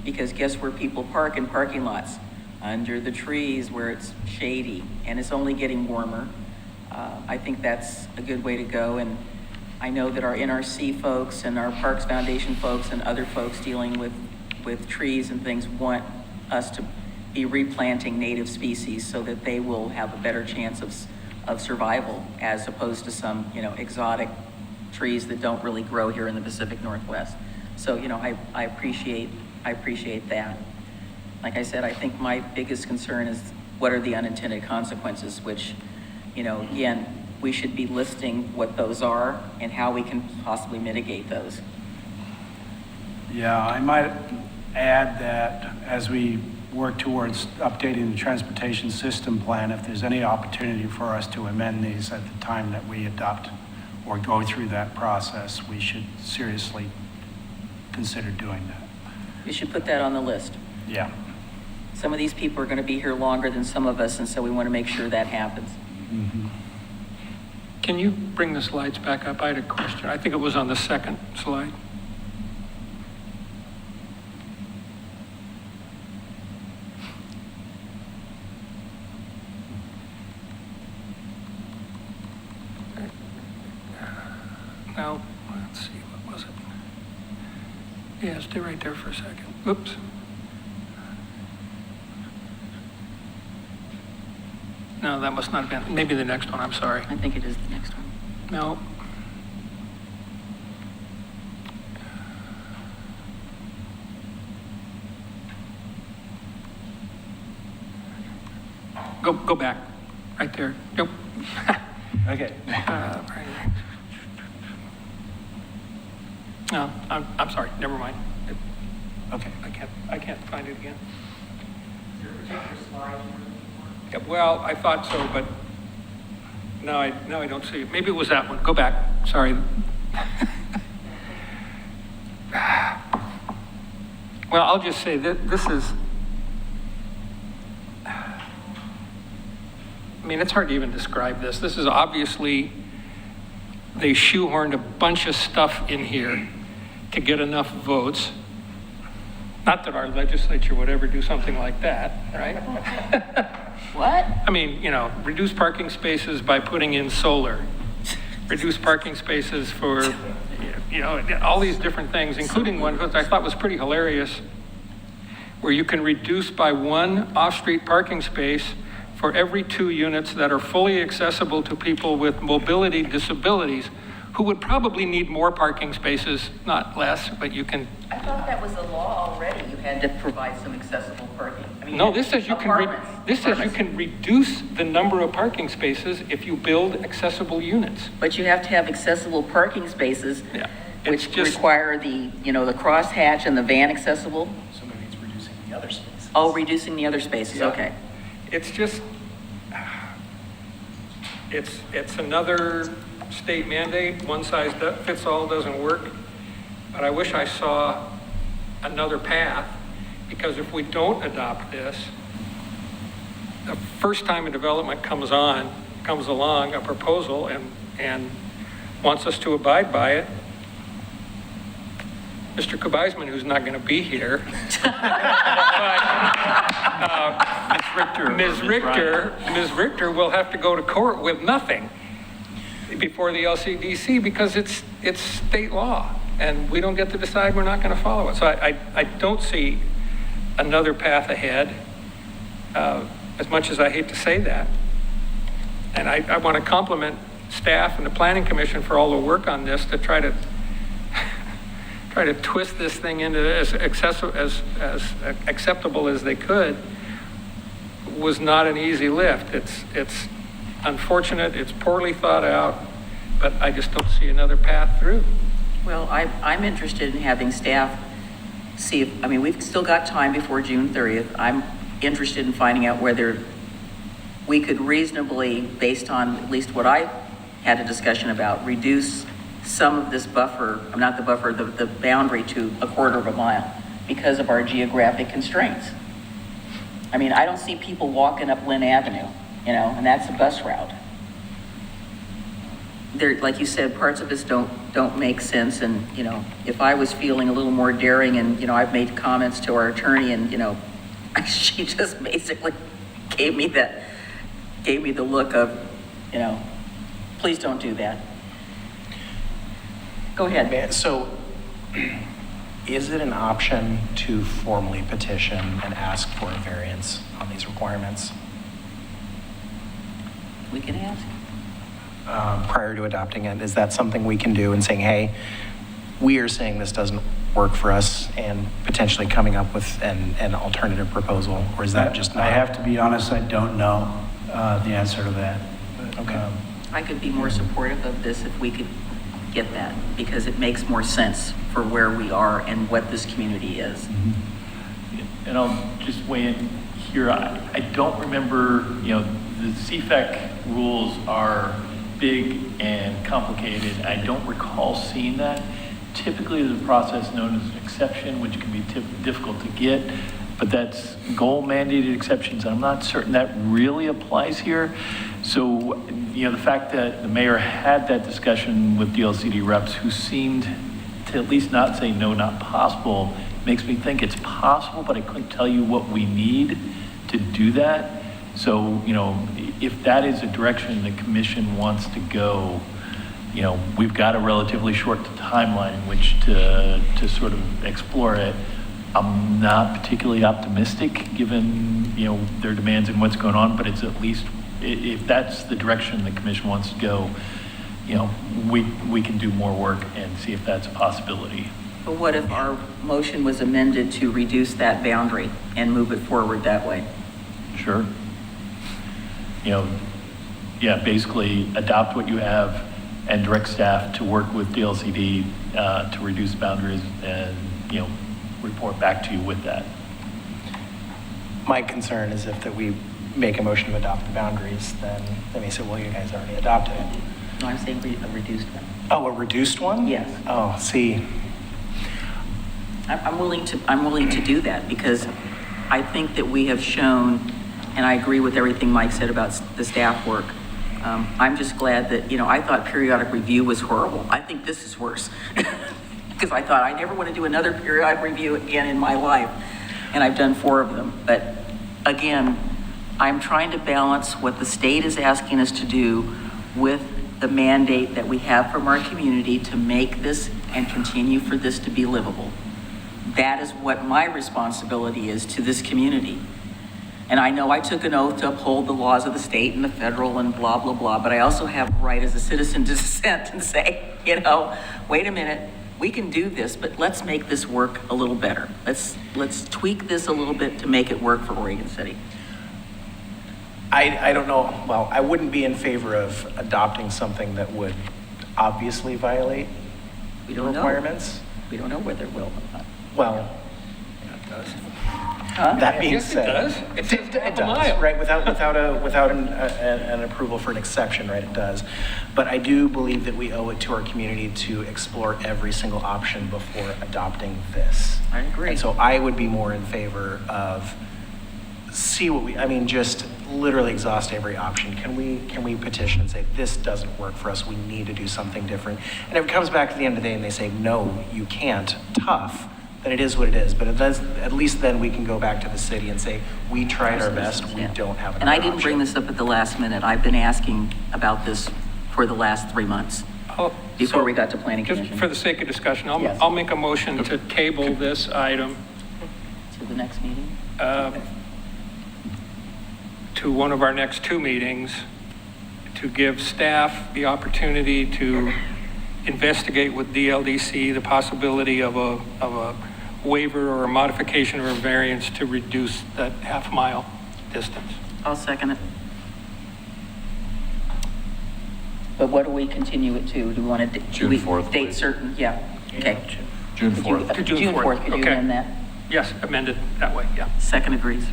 because guess where people park in parking lots? Under the trees where it's shady, and it's only getting warmer. I think that's a good way to go, and I know that our NRC folks and our Parks Foundation folks and other folks dealing with trees and things want us to be replanting native species so that they will have a better chance of survival, as opposed to some, exotic trees that don't really grow here in the Pacific Northwest. So, I appreciate that. Like I said, I think my biggest concern is what are the unintended consequences, which, again, we should be listing what those are and how we can possibly mitigate those. Yeah, I might add that as we work towards updating the transportation system plan, if there's any opportunity for us to amend these at the time that we adopt or go through that process, we should seriously consider doing that. We should put that on the list. Yeah. Some of these people are going to be here longer than some of us, and so we want to make sure that happens. Mm-hmm. Can you bring the slides back up? I had a question. I think it was on the second slide. No, let's see, what was it? Yeah, stay right there for a second. Oops. No, that must not have been, maybe the next one, I'm sorry. I think it is the next one. No. Go back, right there. Nope. Okay. Right. No, I'm sorry, never mind. Okay. I can't find it again. Yeah, well, I thought so, but no, I don't see it. Maybe it was that one. Go back, sorry. Well, I'll just say that this is, I mean, it's hard to even describe this. This is obviously, they shoehorned a bunch of stuff in here to get enough votes. Not that our legislature would ever do something like that, right? What? I mean, reduce parking spaces by putting in solar. Reduce parking spaces for, all these different things, including one that I thought was pretty hilarious, where you can reduce by one off-street parking space for every 2 units that are fully accessible to people with mobility disabilities, who would probably need more parking spaces, not less, but you can. I thought that was the law already. You had to provide some accessible parking. I mean, No, this says you apartments. can reduce the number of parking spaces if you build accessible units. But you have to have accessible parking spaces, Yeah. which require the, the crosshatch and the van accessible. So maybe it's reducing the other spaces. Oh, reducing the other spaces, Yeah. okay. It's just, it's another state mandate. One size fits all doesn't work. but I wish I saw another path, because if we don't adopt this, the first time a development comes along, a proposal, and wants us to abide by it, Mr. Kubaisman, who's not going to be here, but Ms. Richter will have to go to court with nothing before the LCDC, because it's state law, and we don't get to decide, we're not going to follow it. So I don't see another path ahead, as much as I hate to say that. And I want to compliment staff and the Planning Commission for all the work on this to try to twist this thing into as acceptable as they could. Was not an easy lift. It's unfortunate, it's poorly thought out, but I just don't see another path through. Well, I'm interested in having staff see if, I mean, we've still got time before June 30th. I'm interested in finding out whether we could reasonably, based on at least what I had a discussion about, reduce some of this buffer, not the buffer, the boundary to 1/4 of a mile because of our geographic constraints. I mean, I don't see people walking up Lynn Avenue, and that's a bus route. There, like you said, parts of this don't make sense. And, if I was feeling a little more daring, and, I've made comments to our attorney, and, she just basically gave me the look of, please don't do that. Go ahead. So is it an option to formally petition and ask for a variance on these requirements? We can ask. Prior to adopting it, is that something we can do and saying, hey, we are saying this doesn't work for us, and potentially coming up with an alternative proposal? Or is that just not? I have to be honest, I don't know the answer to that. But, okay. I could be more supportive of this if we could get that, because it makes more sense for where we are and what this community is. And I'll just weigh in here. I don't remember, the CFEC rules are big and complicated. I don't recall seeing that. Typically, there's a process known as an exception, which can be difficult to get, but that's goal mandated exceptions. And I'm not certain that really applies here. So, the fact that the mayor had that discussion with DLCD reps who seemed to at least not say no, not possible, makes me think it's possible, but I couldn't tell you what we need to do that. So, if that is a direction the commission wants to go, we've got a relatively short timeline in which to sort of explore it. I'm not particularly optimistic given, their demands and what's going on, but it's at least, if that's the direction the commission wants to go, we can do more work and see if that's a possibility. But what if our motion was amended to reduce that boundary and move it forward that way? Sure. Basically adopt what you have and direct staff to work with DLCD to reduce boundaries and, report back to you with that. My concern is if that we make a motion to adopt the boundaries, then they may say, well, you guys already adopted it. No, I'm saying a reduced one. Oh, a reduced one? Yes. Oh, see. I'm willing to do that, because I think that we have shown, and I agree with everything Mike said about the staff work. I'm just glad that, I thought periodic review was horrible. I think this is worse, because I thought I never want to do another periodic review again in my life, and I've done 4 of them. But again, I'm trying to balance what the state is asking us to do with the mandate that we have from our community to make this and continue for this to be livable. That is what my responsibility is to this community. And I know I took an oath to uphold the laws of the state and the federal and blah, blah, blah, but I also have a right as a citizen to dissent and say, wait a minute, we can do this, but let's make this work a little better. Let's tweak this a little bit to make it work for Oregon City. I don't know. Well, I wouldn't be in favor of adopting something that would obviously violate the requirements. We don't know whether it will or not. Well, it does. That being Yes, it said. does. It says half a does, mile. right? Without an approval for an exception, right, it does. But I do believe that we owe it to our community to explore every single option before adopting this. I agree. And so I would be more in favor of just literally exhaust every option. Can we petition and say, this doesn't work for us, we need to do something different? And if it comes back to the end of the day and they say, no, you can't, tough, then it is what it is. But at least then we can go back to the city and say, we tried our best, we don't have another And I didn't option. bring this up at the last minute. I've been asking about this for the last 3 months, before we got to planning Just commission. for the sake of discussion, Yes. I'll make a motion to table this item To the next meeting? to one of our next 2 meetings to give staff the opportunity to investigate with DLDC the possibility of a waiver or a modification or a variance to reduce that half-mile distance. I'll second it. But what do we continue it to? Do we want to? June 4th, Date please. certain, yeah, okay. June Could you- 4th. To June June 4th, could you okay. amend that? Yes, amended that way, yeah. Second agrees.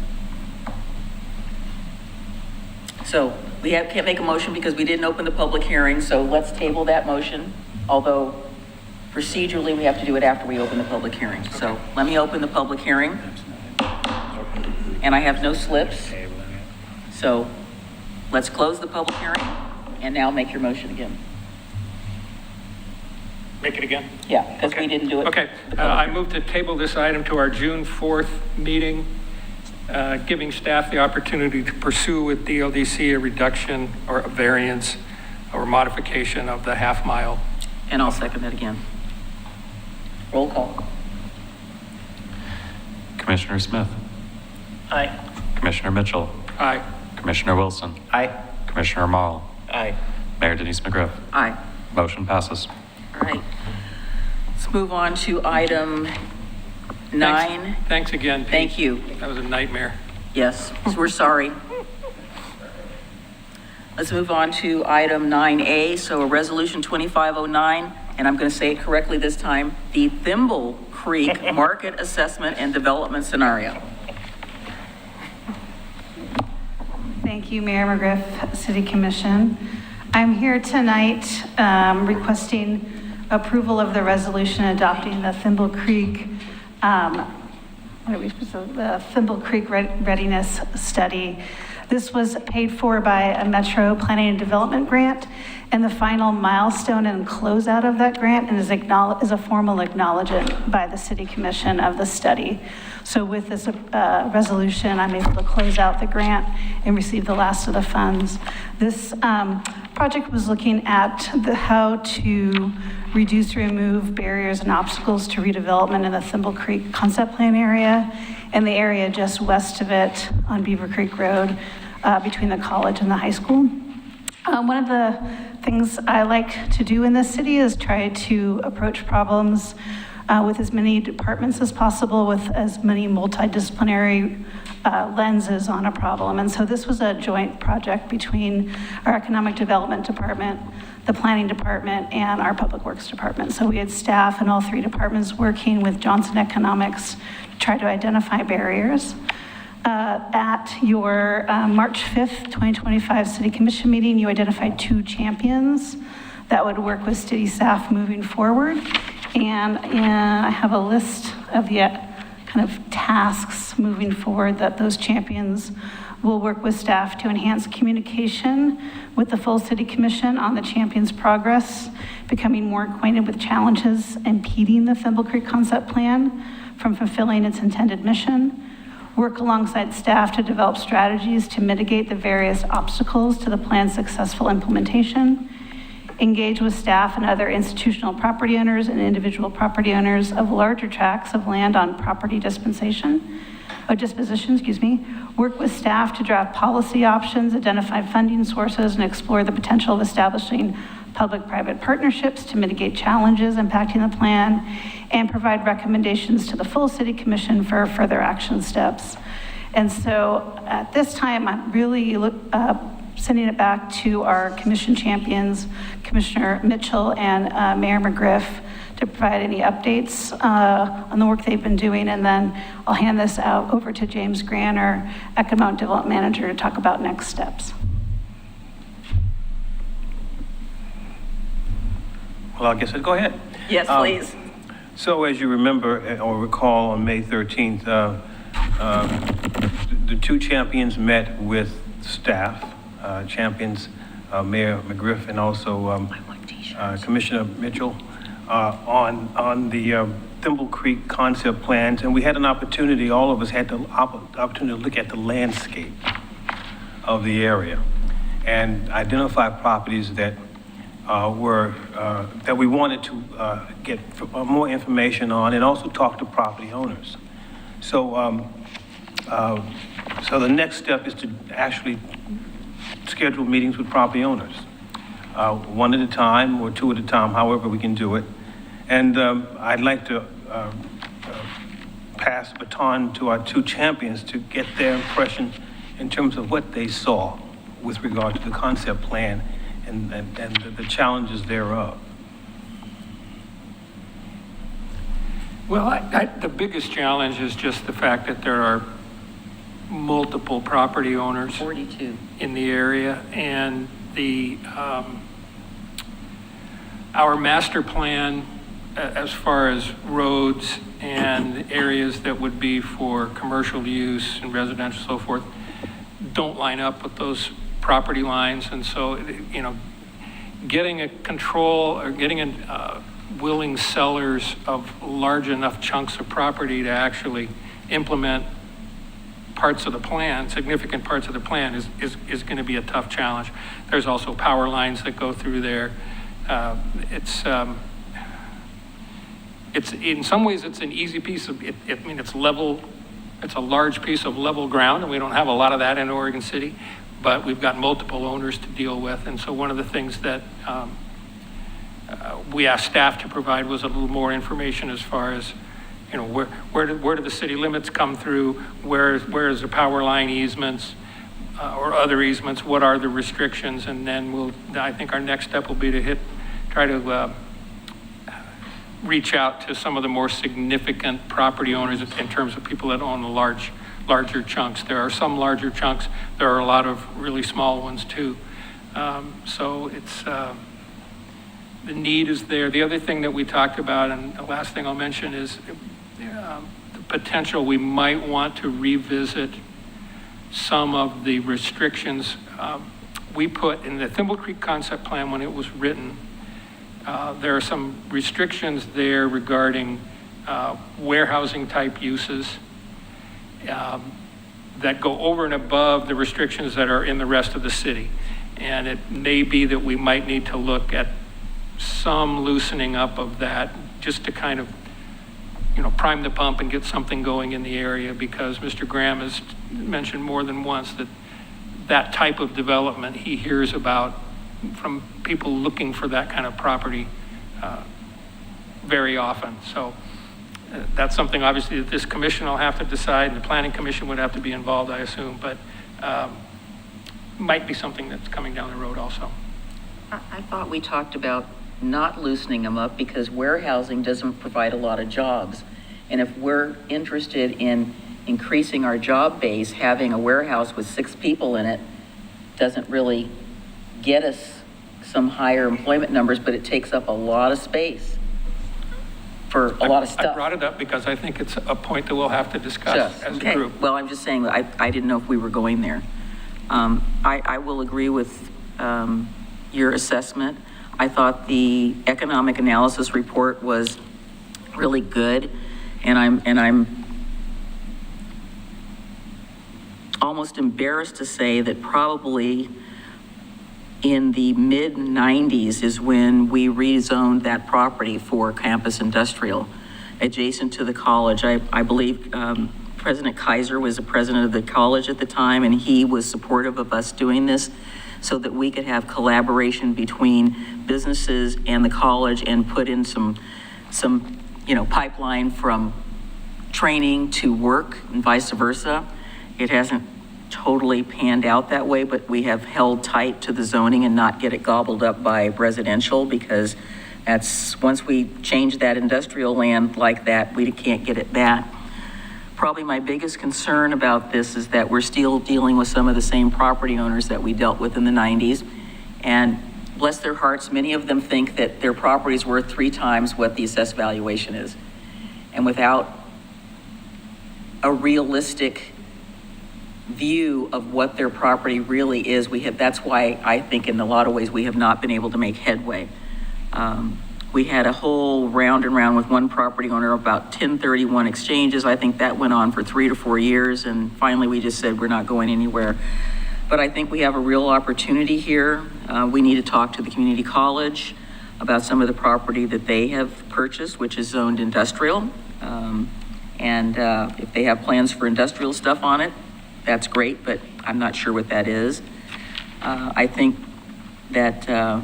So we can't make a motion because we didn't open the public hearing, so let's table that motion, although procedurally we have to do it after we open the public hearing. So let me open the public hearing. And I have no slips. So let's close the public hearing and now make your motion again. Make it again? Yeah, because we didn't do it. Okay, I move to table this item to our June 4th meeting, giving staff the opportunity to pursue with DLDC a reduction or a variance or modification of the half-mile. And I'll second that again. Roll call. Commissioner Smith, Aye. Commissioner Mitchell, Aye. Commissioner Wilson, Aye. Commissioner Marl, Aye. Mayor Denise McGriff. Aye. Motion passes. All right. Let's move on to item 9. Thanks again, Pete. Thank you. That was a nightmare. Yes, we're sorry. Let's move on to item 9A, so a resolution 2509, and I'm going to say it correctly this time, the Thimble Creek Market Assessment and Development Scenario. Thank you, Mayor McGriff, City Commission. I'm here tonight requesting approval of the resolution adopting the Thimble Creek, the Thimble Creek Readiness Study. This was paid for by a Metro Planning and Development grant, and the final milestone and closeout of that grant is a formal acknowledgement by the City Commission of the study. So with this resolution, I'm able to close out the grant and receive the last of the funds. This project was looking at how to reduce or remove barriers and obstacles to redevelopment in the Thimble Creek concept plan area and the area just west of it on Beavercreek Road between the college and the high school. One of the things I like to do in this city is try to approach problems with as many departments as possible, with as many multidisciplinary lenses on a problem. And so this was a joint project between our Economic Development Department, the Planning Department, and our Public Works Department. So we had staff in all 3 departments working with Johnson Economics to try to identify barriers. At your March 5th, 2025 City Commission meeting, you identified 2 champions that would work with city staff moving forward. And I have a list of the kind of tasks moving forward that those champions will work with staff to enhance communication with the full City Commission on the champion's progress, becoming more acquainted with challenges impeding the Thimble Creek concept plan from fulfilling its intended mission, work alongside staff to develop strategies to mitigate the various obstacles to the plan's successful implementation, engage with staff and other institutional property owners and individual property owners of larger tracts of land on property disposition, work with staff to draft policy options, identify funding sources, and explore the potential of establishing public-private partnerships to mitigate challenges impacting the plan, and provide recommendations to the full City Commission for further action steps. And so at this time, I'm really sending it back to our commission champions, Commissioner Mitchell and Mayor McGriff, to provide any updates on the work they've been doing, and then I'll hand this out over to James Granner, Economic Development Manager, to talk about next steps. Well, I guess I'd go ahead. Yes, please. So as you remember or recall, on May 13th, the two champions met with staff, champions Mayor McGriff and also Commissioner Mitchell on the Thimble Creek concept plans. And we had an opportunity, all of us had the opportunity to look at the landscape of the area and identify properties that that we wanted to get more information on, and also talk to property owners. So, so the next step is to actually schedule meetings with property owners, one at a time or two at a time, however we can do it. And I'd like to pass the baton to our two champions to get their impression in terms of what they saw with regard to the concept plan and the challenges thereof. Well, the biggest challenge is just the fact that there are multiple property owners 42 in the area, and the our master plan as far as roads and areas that would be for commercial use and residential, so forth, don't line up with those property lines. And so, you know, getting a control or getting willing sellers of large enough chunks of property to actually implement parts of the plan, significant parts of the plan, is going to be a tough challenge. There's also power lines that go through there. It's in some ways it's an easy piece of it. I mean, it's level. It's a large piece of level ground, and we don't have a lot of that in Oregon City. But we've got multiple owners to deal with, and so one of the things that we asked staff to provide was a little more information as far as, you know, where do the city limits come through, where is the power line easements or other easements, what are the restrictions, and then I think our next step will be to try to reach out to some of the more significant property owners in terms of people that own the larger chunks. There are some larger chunks. There are a lot of really small ones too. So it's, the need is there. The other thing that we talked about, and the last thing I'll mention, is the potential we might want to revisit some of the restrictions we put in the Thimble Creek concept plan when it was written. There are some restrictions there regarding warehousing type uses that go over and above the restrictions that are in the rest of the city. And it may be that we might need to look at some loosening up of that just to kind of, you know, prime the pump and get something going in the area, because Mr. Graham has mentioned more than once that that type of development he hears about from people looking for that kind of property very often. So that's something obviously that this commission will have to decide, and the planning commission would have to be involved, I assume, but might be something that's coming down the road also. I thought we talked about not loosening them up because warehousing doesn't provide a lot of jobs. And if we're interested in increasing our job base, having a warehouse with 6 people in it doesn't really get us some higher employment numbers, but it takes up a lot of space for a lot of stuff. I brought it up because I think it's a point that we'll have to discuss as a group. Well, I'm just saying, I didn't know if we were going there. I will agree with your assessment. I thought the economic analysis report was really good, and I'm almost embarrassed to say that probably in the mid-90s is when we rezoned that property for campus industrial adjacent to the college. I believe President Kaiser was the president of the college at the time, and he was supportive of us doing this so that we could have collaboration between businesses and the college and put in some pipeline from training to work and vice versa. It hasn't totally panned out that way, but we have held tight to the zoning and not get it gobbled up by residential, because once we change that industrial land like that, we can't get it back. Probably my biggest concern about this is that we're still dealing with some of the same property owners that we dealt with in the 90s. And bless their hearts, many of them think that their property is worth 3 times what the assessed valuation is. And without a realistic view of what their property really is, that's why I think in a lot of ways we have not been able to make headway. We had a whole round and round with one property owner about 1031 exchanges. I think that went on for 3 to 4 years, and finally we just said we're not going anywhere. But I think we have a real opportunity here. We need to talk to the community college about some of the property that they have purchased, which is zoned industrial. If they have plans for industrial stuff on it, that's great, but I'm not sure what that is. I think that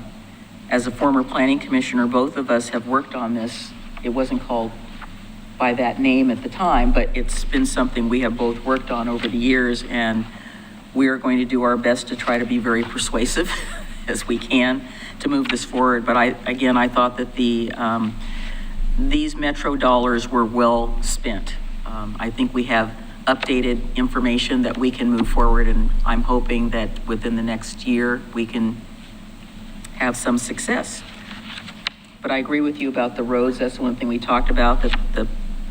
as a former planning commissioner, both of us have worked on this. It wasn't called by that name at the time, but it's been something we have both worked on over the years, and we are going to do our best to try to be very persuasive as we can to move this forward. But I thought that these Metro dollars were well spent. I think we have updated information that we can move forward, and I'm hoping that within the next year we can have some success. But I agree with you about the roads. That's the one thing we talked about, that the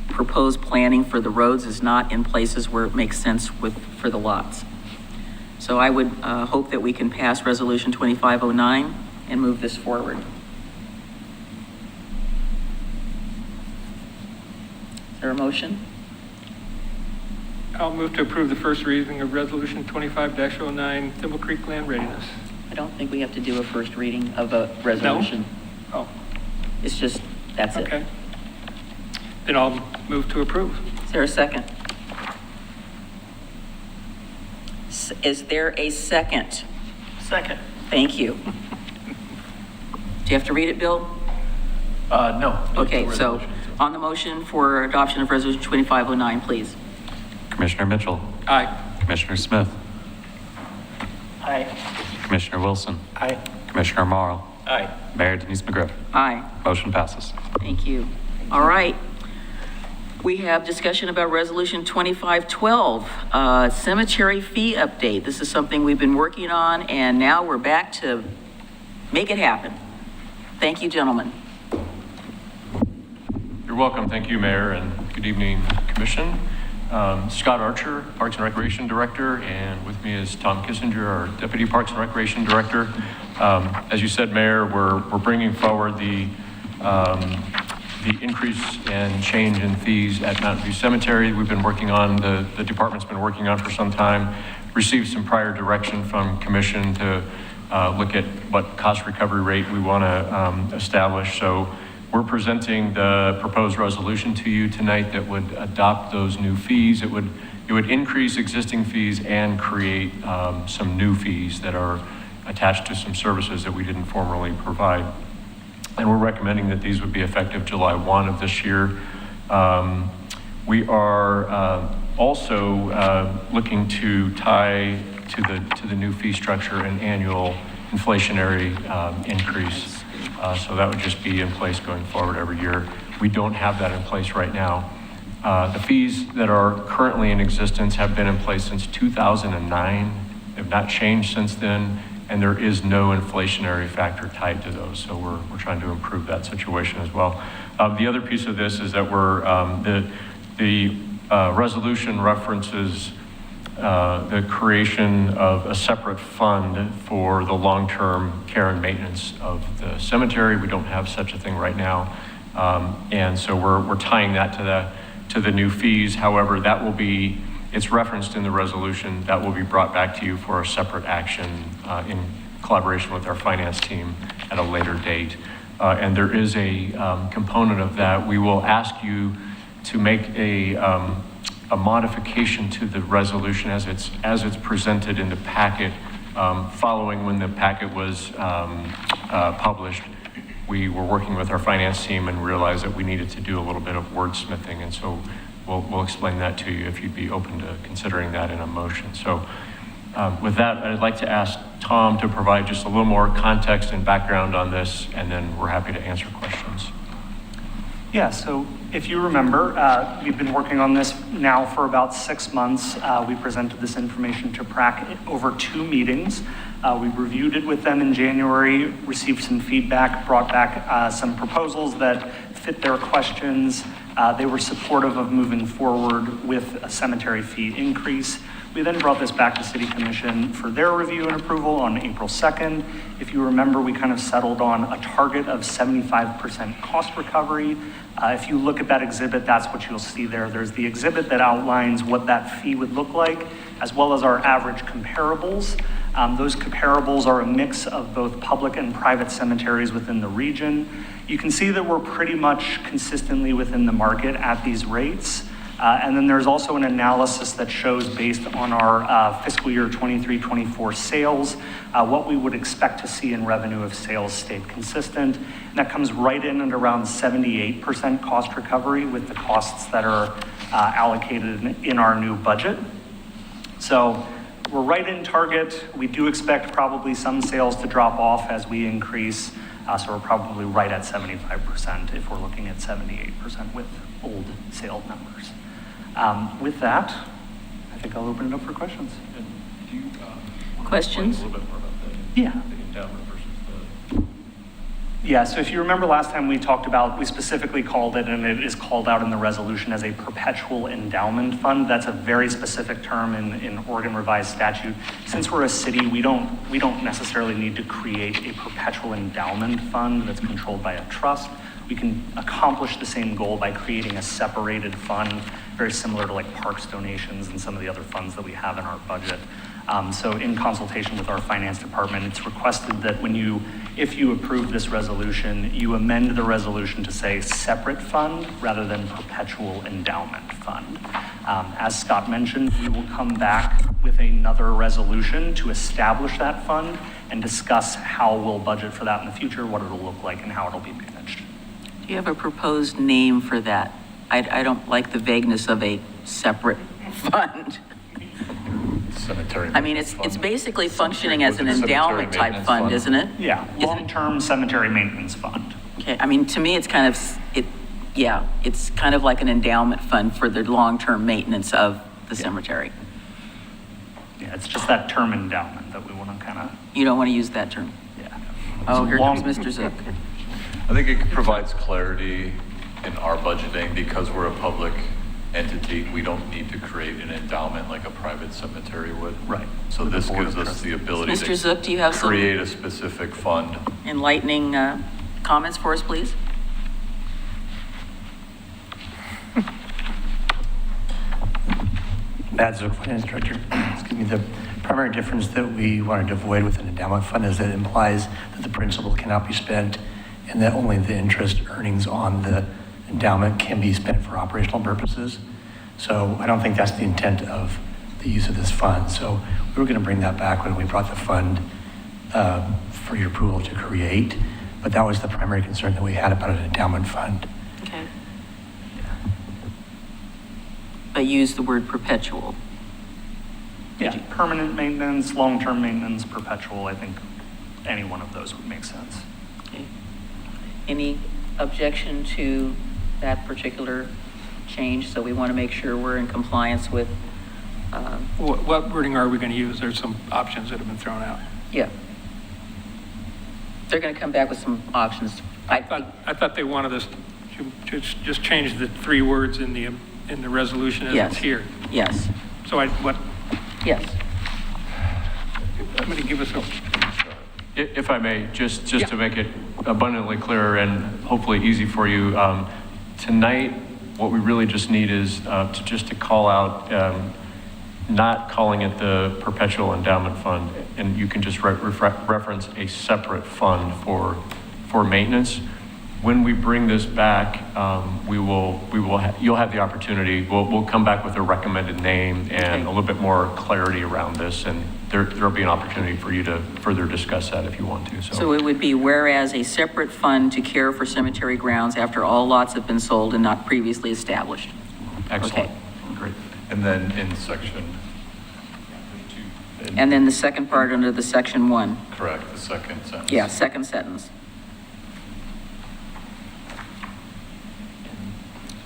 proposed planning for the roads is not in places where it makes sense for the lots. So I would hope that we can pass Resolution 2509 and move this forward. Is there a motion? I'll move to approve the first reading of Resolution 25-09, Thimble Creek Land Readiness. I don't think we have to do a first reading of a resolution. No? Oh, It's just, that's it. okay. Then I'll move to approve. Is there a second? Is there a second? Second. Thank you. Do you have to read it, Bill? No. Okay, so on the motion for adoption of Resolution 2509, please. Commissioner Mitchell. Aye. Commissioner Smith. Aye. Commissioner Wilson. Aye. Commissioner Marl. Aye. Mayor Denise McGriff. Aye. Motion passes. Thank you. All right. We have discussion about Resolution 2512, cemetery fee update. This is something we've been working on, and now we're back to make it happen. Thank you, gentlemen. You're welcome. Thank you, Mayor, and good evening, Commission. Scott Archer, Parks and Recreation Director, and with me is Tom Kissinger, our Deputy Parks and Recreation Director. As you said, Mayor, we're bringing forward the increase and change in fees at Mountain View Cemetery. We've been working on, the department's been working on for some time, received some prior direction from Commission to look at what cost recovery rate we want to establish. So we're presenting the proposed resolution to you tonight that would adopt those new fees. It would increase existing fees and create some new fees that are attached to some services that we didn't formerly provide. And we're recommending that these would be effective July 1 of this year. We are also looking to tie to the new fee structure an annual inflationary increase. So that would just be in place going forward every year. We don't have that in place right now. The fees that are currently in existence have been in place since 2009. They've not changed since then, and there is no inflationary factor tied to those. So we're trying to improve that situation as well. The other piece of this is that the resolution references the creation of a separate fund for the long-term care and maintenance of the cemetery. We don't have such a thing right now. And so we're tying that to the new fees. However, that will be, it's referenced in the resolution, that will be brought back to you for a separate action in collaboration with our finance team at a later date. And there is a component of that. We will ask you to make a modification to the resolution as it's presented in the packet following when the packet was published. We were working with our finance team and realized that we needed to do a little bit of wordsmithing, and so we'll explain that to you if you'd be open to considering that in a motion. So With that, I'd like to ask Tom to provide just a little more context and background on this, and then we're happy to answer questions. Yeah, so if you remember, we've been working on this now for about 6 months. We presented this information to PRAC over 2 meetings. We reviewed it with them in January, received some feedback, brought back some proposals that fit their questions. They were supportive of moving forward with a cemetery fee increase. We then brought this back to City Commission for their review and approval on April 2nd. If you remember, we kind of settled on a target of 75% cost recovery. If you look at that exhibit, that's what you'll see there. There's the exhibit that outlines what that fee would look like, as well as our average comparables. Those comparables are a mix of both public and private cemeteries within the region. You can see that we're pretty much consistently within the market at these rates. And then there's also an analysis that shows, based on our fiscal year 23-24 sales, what we would expect to see in revenue if sales stayed consistent. And that comes right in at around 78% cost recovery with the costs that are allocated in our new budget. So we're right in target. We do expect probably some sales to drop off as we increase. So we're probably right at 75% if we're looking at 78% with old sale numbers. With that, I think I'll open it up for questions. Questions? A little bit more about the endowment versus the... Yeah, so if you remember last time we talked about, we specifically called it, and it is called out in the resolution as a perpetual endowment fund. That's a very specific term in Oregon Revised Statute. Since we're a city, we don't necessarily need to create a perpetual endowment fund that's controlled by a trust. We can accomplish the same goal by creating a separated fund, very similar to like parks donations and some of the other funds that we have in our budget. So in consultation with our finance department, it's requested that if you approve this resolution, you amend the resolution to say separate fund rather than perpetual endowment fund. As Scott mentioned, we will come back with another resolution to establish that fund and discuss how we'll budget for that in the future, what it'll look like, and how it'll be managed. Do you have a proposed name for that? I don't like the vagueness of a separate fund. Cemetery. I mean, it's basically functioning as an endowment type fund, isn't it? Yeah, long-term cemetery maintenance fund. Okay, I mean, to me, it's kind of like an endowment fund for the long-term maintenance of the cemetery. Yeah, it's just that term endowment that we want to kind of... You don't want to use that term? Yeah. Oh, here comes Mr. Zook. I think it provides clarity in our budgeting because we're a public entity. We don't need to create an endowment like a private cemetery would. Right. So this gives us the ability Mr. to Zook, do you have some create a specific fund. enlightening comments for us, please? Matt Zook, Finance Director. Excuse me. The primary difference that we wanted to avoid with an endowment fund is that it implies that the principal cannot be spent and that only the interest earnings on the endowment can be spent for operational purposes. So I don't think that's the intent of the use of this fund. So we were going to bring that back when we brought the fund for your approval to create, but that was the primary concern that we had about an endowment fund. Okay. But use the word perpetual. Yeah, permanent maintenance, long-term maintenance, perpetual. I think any one of those would make sense. Okay. Any objection to that particular change? So we want to make sure we're in compliance with... What wording are we going to use? There's some options that have been thrown out. Yeah. They're going to come back with some options. I thought they wanted us to just change the 3 words in the resolution as it's here. Yes. So Yes. I'm going to give us a... If I may, just to make it abundantly clear and hopefully easy for you, tonight, what we really just need is to call out, not calling it the perpetual endowment fund, and you can just reference a separate fund for maintenance. When we bring this back, you'll have the opportunity. We'll come back with a recommended name and a little bit more clarity around this, and there'll be an opportunity for you to further discuss that if you want to. So it would be whereas a separate fund to care for cemetery grounds after all lots have been sold and not previously established. Excellent. Okay. Great. And then in section And then the second part under the section 1. Correct, the second sentence. Yeah, second sentence.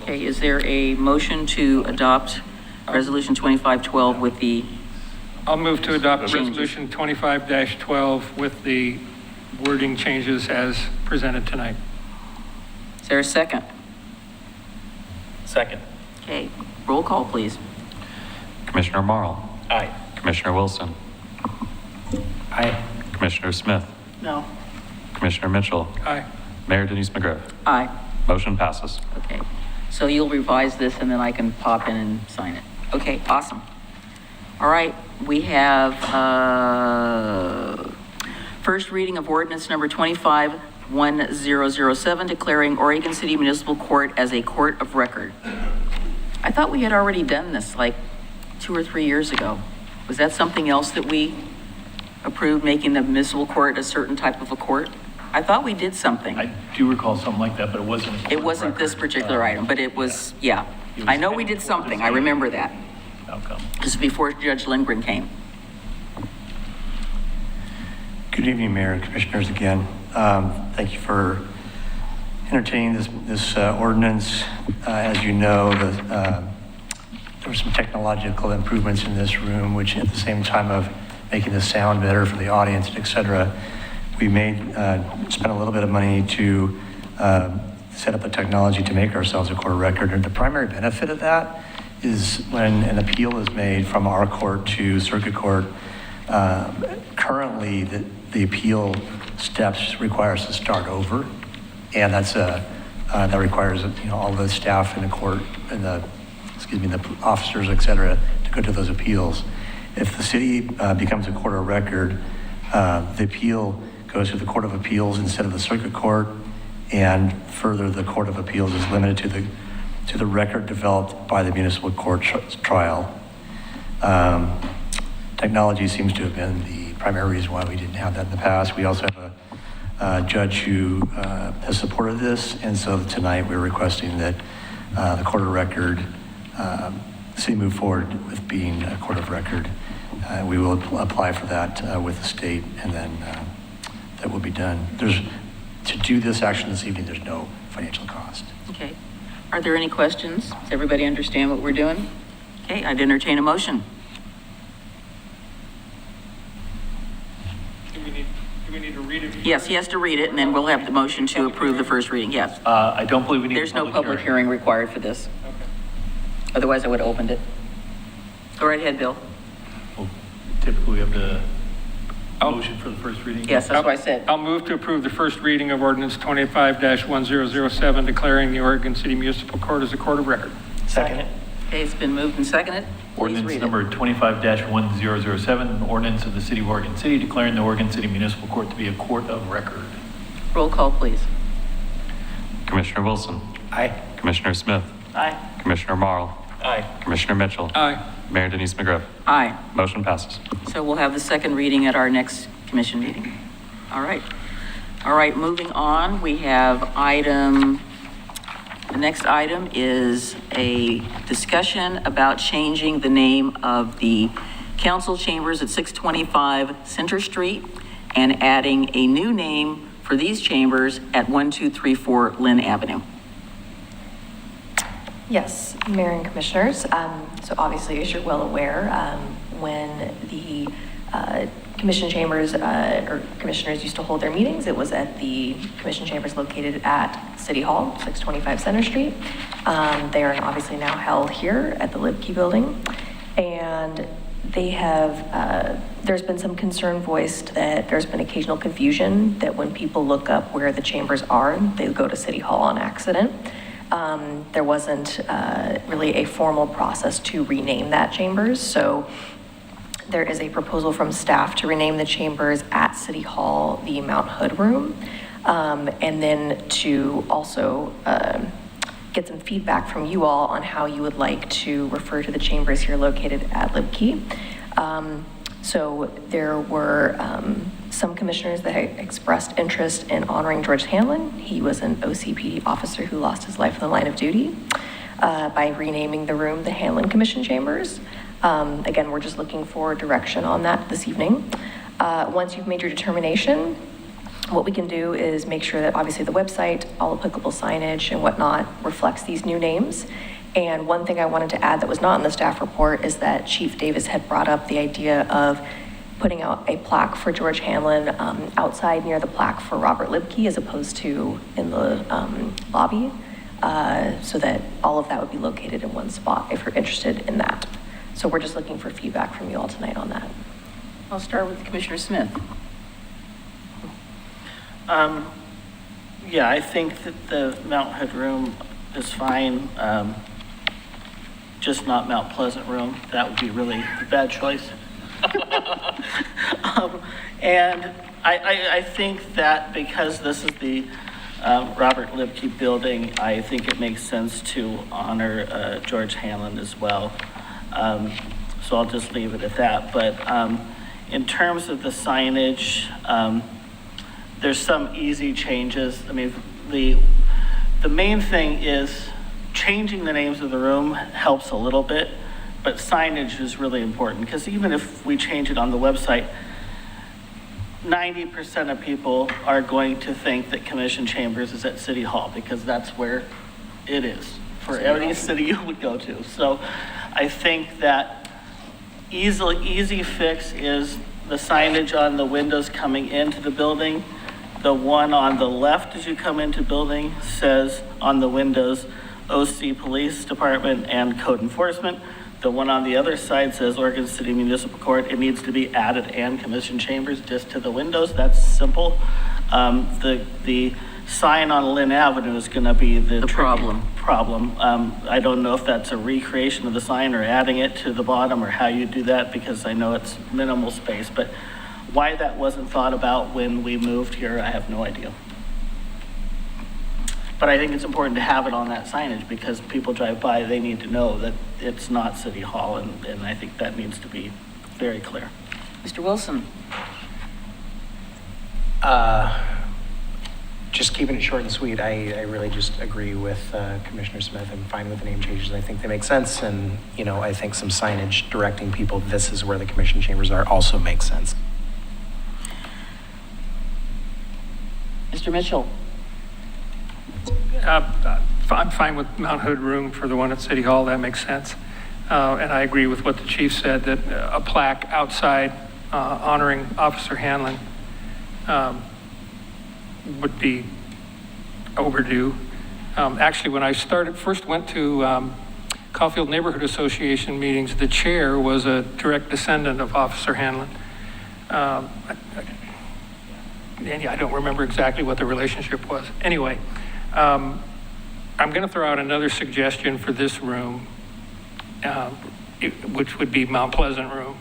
Okay, is there a motion to adopt Resolution 2512 with the, I'll move to adopt Changes. Resolution 25-12 with the wording changes as presented tonight. is there a second? Second. Okay, roll call, please. Commissioner Marl, Aye. Commissioner Wilson, Aye. Commissioner Smith, No. Commissioner Mitchell, Aye. Mayor Denise McGriff. Aye. Motion passes. Okay, so you'll revise this and then I can pop in and sign it. Okay, awesome. All right, we have first reading of ordinance number 251007, declaring Oregon City Municipal Court as a court of record. I thought we had already done this like 2 or 3 years ago. Was that something else that we approved, making the municipal court a certain type of a court? I thought we did something. I do recall something like that, but it wasn't. It wasn't this particular item, but it was, yeah. It was I know we did something, I remember that. Outcome. This is before Judge Lindgren came. Good evening, Mayor and Commissioners again. Thank you for entertaining this ordinance. As you know, there were some technological improvements in this room, which at the same time of making the sound better for the audience, et cetera, we spent a little bit of money to set up the technology to make ourselves a court of record. And the primary benefit of that is when an appeal is made from our court to circuit court, currently the appeal steps require us to start over. And that requires, all the staff in the court and the officers, et cetera, to go to those appeals. If the city becomes a court of record, the appeal goes to the Court of Appeals instead of the circuit court, and further, the Court of Appeals is limited to the record developed by the municipal court trial. Technology seems to have been the primary reason why we didn't have that in the past. We also have a judge who has supported this, and so tonight we're requesting that the Court of Record, city move forward with being a court of record. We will apply for that with the state, and then that will be done. To do this action this evening, there's no financial cost. Okay. Are there any questions? Does everybody understand what we're doing? Okay, I'd entertain a motion. Do we need to read it? Yes, he has to read it, and then we'll have the motion to approve the first reading, yes. I don't believe we need. There's no public hearing required for this. Okay. Otherwise, I would have opened it. Go right ahead, Bill. Well, typically we have the motion for the first reading. Yes, that's what I said. I'll move to approve the first reading of ordinance 25-1007, declaring the Oregon City Municipal Court as a court of record. Second. Okay, it's been moved and seconded. Please Ordinance read it. number 25-1007, ordinance of the City of Oregon City declaring the Oregon City Municipal Court to be a court of record. Roll call, please. Commissioner Wilson, Aye. Commissioner Smith, Aye. Commissioner Marl, Aye. Commissioner Mitchell, Aye. Mayor Denise McGriff. Aye. Motion passes. So we'll have the second reading at our next commission meeting. All right. All right, moving on, we have the next item is a discussion about changing the name of the council chambers at 625 Center Street and adding a new name for these chambers at 1234 Lynn Avenue. Yes, Mayor and Commissioners. So obviously, as you're well aware, when the commission chambers or commissioners used to hold their meetings, it was at the commission chambers located at City Hall, 625 Center Street. They are obviously now held here at the Libkey building. And they have, there's been some concern voiced that there's been occasional confusion that when people look up where the chambers are, they go to City Hall on accident. There wasn't really a formal process to rename that chambers. So there is a proposal from staff to rename the chambers at City Hall the Mount Hood Room, and then to also get some feedback from you all on how you would like to refer to the chambers here located at Libkey. So there were some commissioners that expressed interest in honoring George Hanlon. He was an OCPD officer who lost his life in the line of duty. by renaming the room the Hanlon Commission Chambers. Again, we're just looking for direction on that this evening. Once you've made your determination, what we can do is make sure that obviously the website, all applicable signage and whatnot reflects these new names. And one thing I wanted to add that was not in the staff report is that Chief Davis had brought up the idea of putting out a plaque for George Hanlon outside near the plaque for Robert Libke as opposed to in the lobby, so that all of that would be located in one spot if you're interested in that. So we're just looking for feedback from you all tonight on that. I'll start with Commissioner Smith. Yeah, I think that the Mount Hood room is fine. Just not Mount Pleasant room. That would be really a bad choice. And I think that because this is the Robert Libke building, I think it makes sense to honor George Hanlon as well. So I'll just leave it at that. But in terms of the signage, there's some easy changes. I mean, the main thing is changing the names of the room helps a little bit, but signage is really important because even if we change it on the website, 90% of people are going to think that Commission Chambers is at City Hall because that's where it is for any city you would go to. So I think that easy fix is the signage on the windows coming into the building. The one on the left as you come into building says on the windows, OC Police Department and Code Enforcement. The one on the other side says Oregon City Municipal Court. It needs to be added and Commission Chambers just to the windows. That's simple. The sign on Lynn Avenue is going to be the problem. I don't know if that's a recreation of the sign or adding it to the bottom or how you do that because I know it's minimal space, but why that wasn't thought about when we moved here, I have no idea. But I think it's important to have it on that signage because people drive by, they need to know that it's not City Hall, and I think that needs to be very clear. Mr. Wilson. Just keeping it short and sweet, I really just agree with Commissioner Smith. I'm fine with the name changes. I think they make sense, and I think some signage directing people, this is where the Commission Chambers are, also makes sense. Mr. Mitchell. I'm fine with Mount Hood room for the one at City Hall. That makes sense. And I agree with what the chief said, that a plaque outside honoring Officer Hanlon would be overdue. Actually, when I first went to Caulfield Neighborhood Association meetings, the chair was a direct descendant of Officer Hanlon. And I don't remember exactly what the relationship was. Anyway, I'm going to throw out another suggestion for this room, which would be Mount Pleasant room,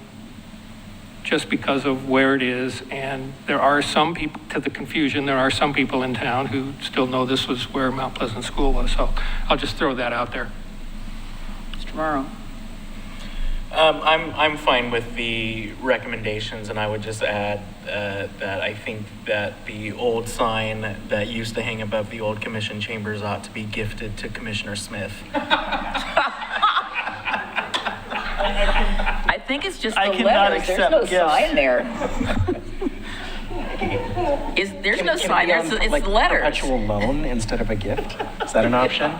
just because of where it is. And there are some people, to the confusion, there are some people in town who still know this was where Mount Pleasant School was. So I'll just throw that out there. Mr. Morrow. I'm fine with the recommendations, and I would just add that I think that the old sign that used to hang above the old Commission Chambers ought to be gifted to Commissioner Smith. I think it's just the cannot letters. There's accept no gifts. sign there. There's no sign there. It's the letters. Perpetual loan instead of a gift? Is that an option?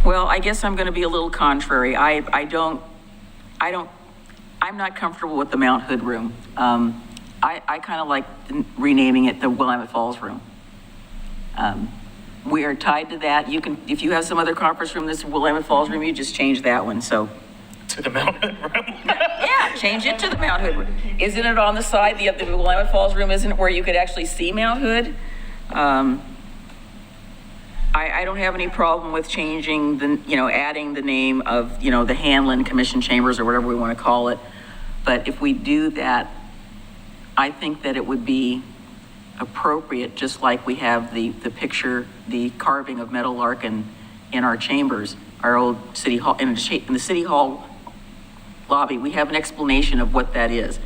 Well, I guess I'm going to be a little contrary. I'm not comfortable with the Mount Hood room. I kind of like renaming it the Willamette Falls room. We are tied to that. You can, if you have some other conference room, this Willamette Falls room, you just change that one. So to the Mount Hood room. Yeah, change it to the Mount Hood room. Isn't it on the side? The Willamette Falls room isn't it where you could actually see Mount Hood? I don't have any problem with changing adding the name of, the Hanlon Commission Chambers or whatever we want to call it. But if we do that, I think that it would be appropriate, just like we have the picture, the carving of Meadowlark in our chambers, our old City Hall, in the City Hall lobby, we have an explanation of what that is.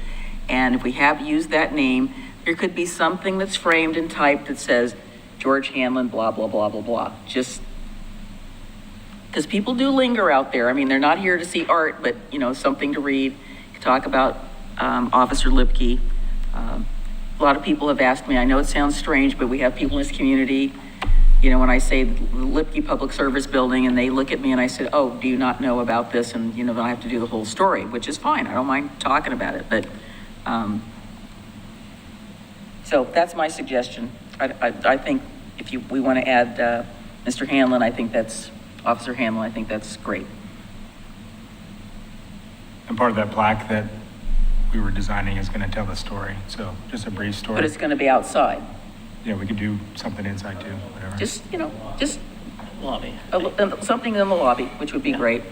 And if we have used that name, there could be something that's framed and typed that says, George Hanlon, blah, blah, blah, blah, blah. Just because people do linger out there. I mean, they're not here to see art, but, you know, something to read. Talk about Officer Lipke. A lot of people have asked me, I know it sounds strange, but we have people in this community, you know, when I say the Lipke Public Service Building, and they look at me and I said, oh, do you not know about this? And, you know, then I have to do the whole story, which is fine. I don't mind talking about it, but, so that's my suggestion. I think if we want to add Mr. Hanlon, Officer Hanlon, I think that's great. And part of that plaque that we were designing is going to tell the story. So just a brief story. But it's going to be outside. Yeah, we could do something inside too, whatever. Just, you know, just Lobby. something in the lobby, which would be great.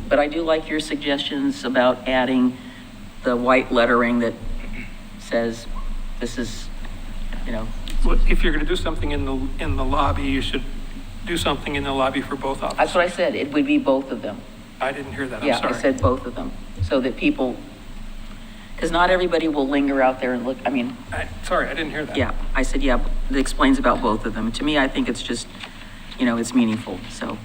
But I do like your suggestions about adding the white lettering that says this is, you know. Well, if you're going to do something in the lobby, you should do something in the lobby for both offices. That's what I said. It would be both of them. I didn't hear that. I'm Yeah, sorry. I said both of them, so that people, because not everybody will linger out there and look, I mean. Sorry, I didn't hear that. Yeah, I said, yeah, it explains about both of them. To me, I think it's just, you know, it's meaningful, so.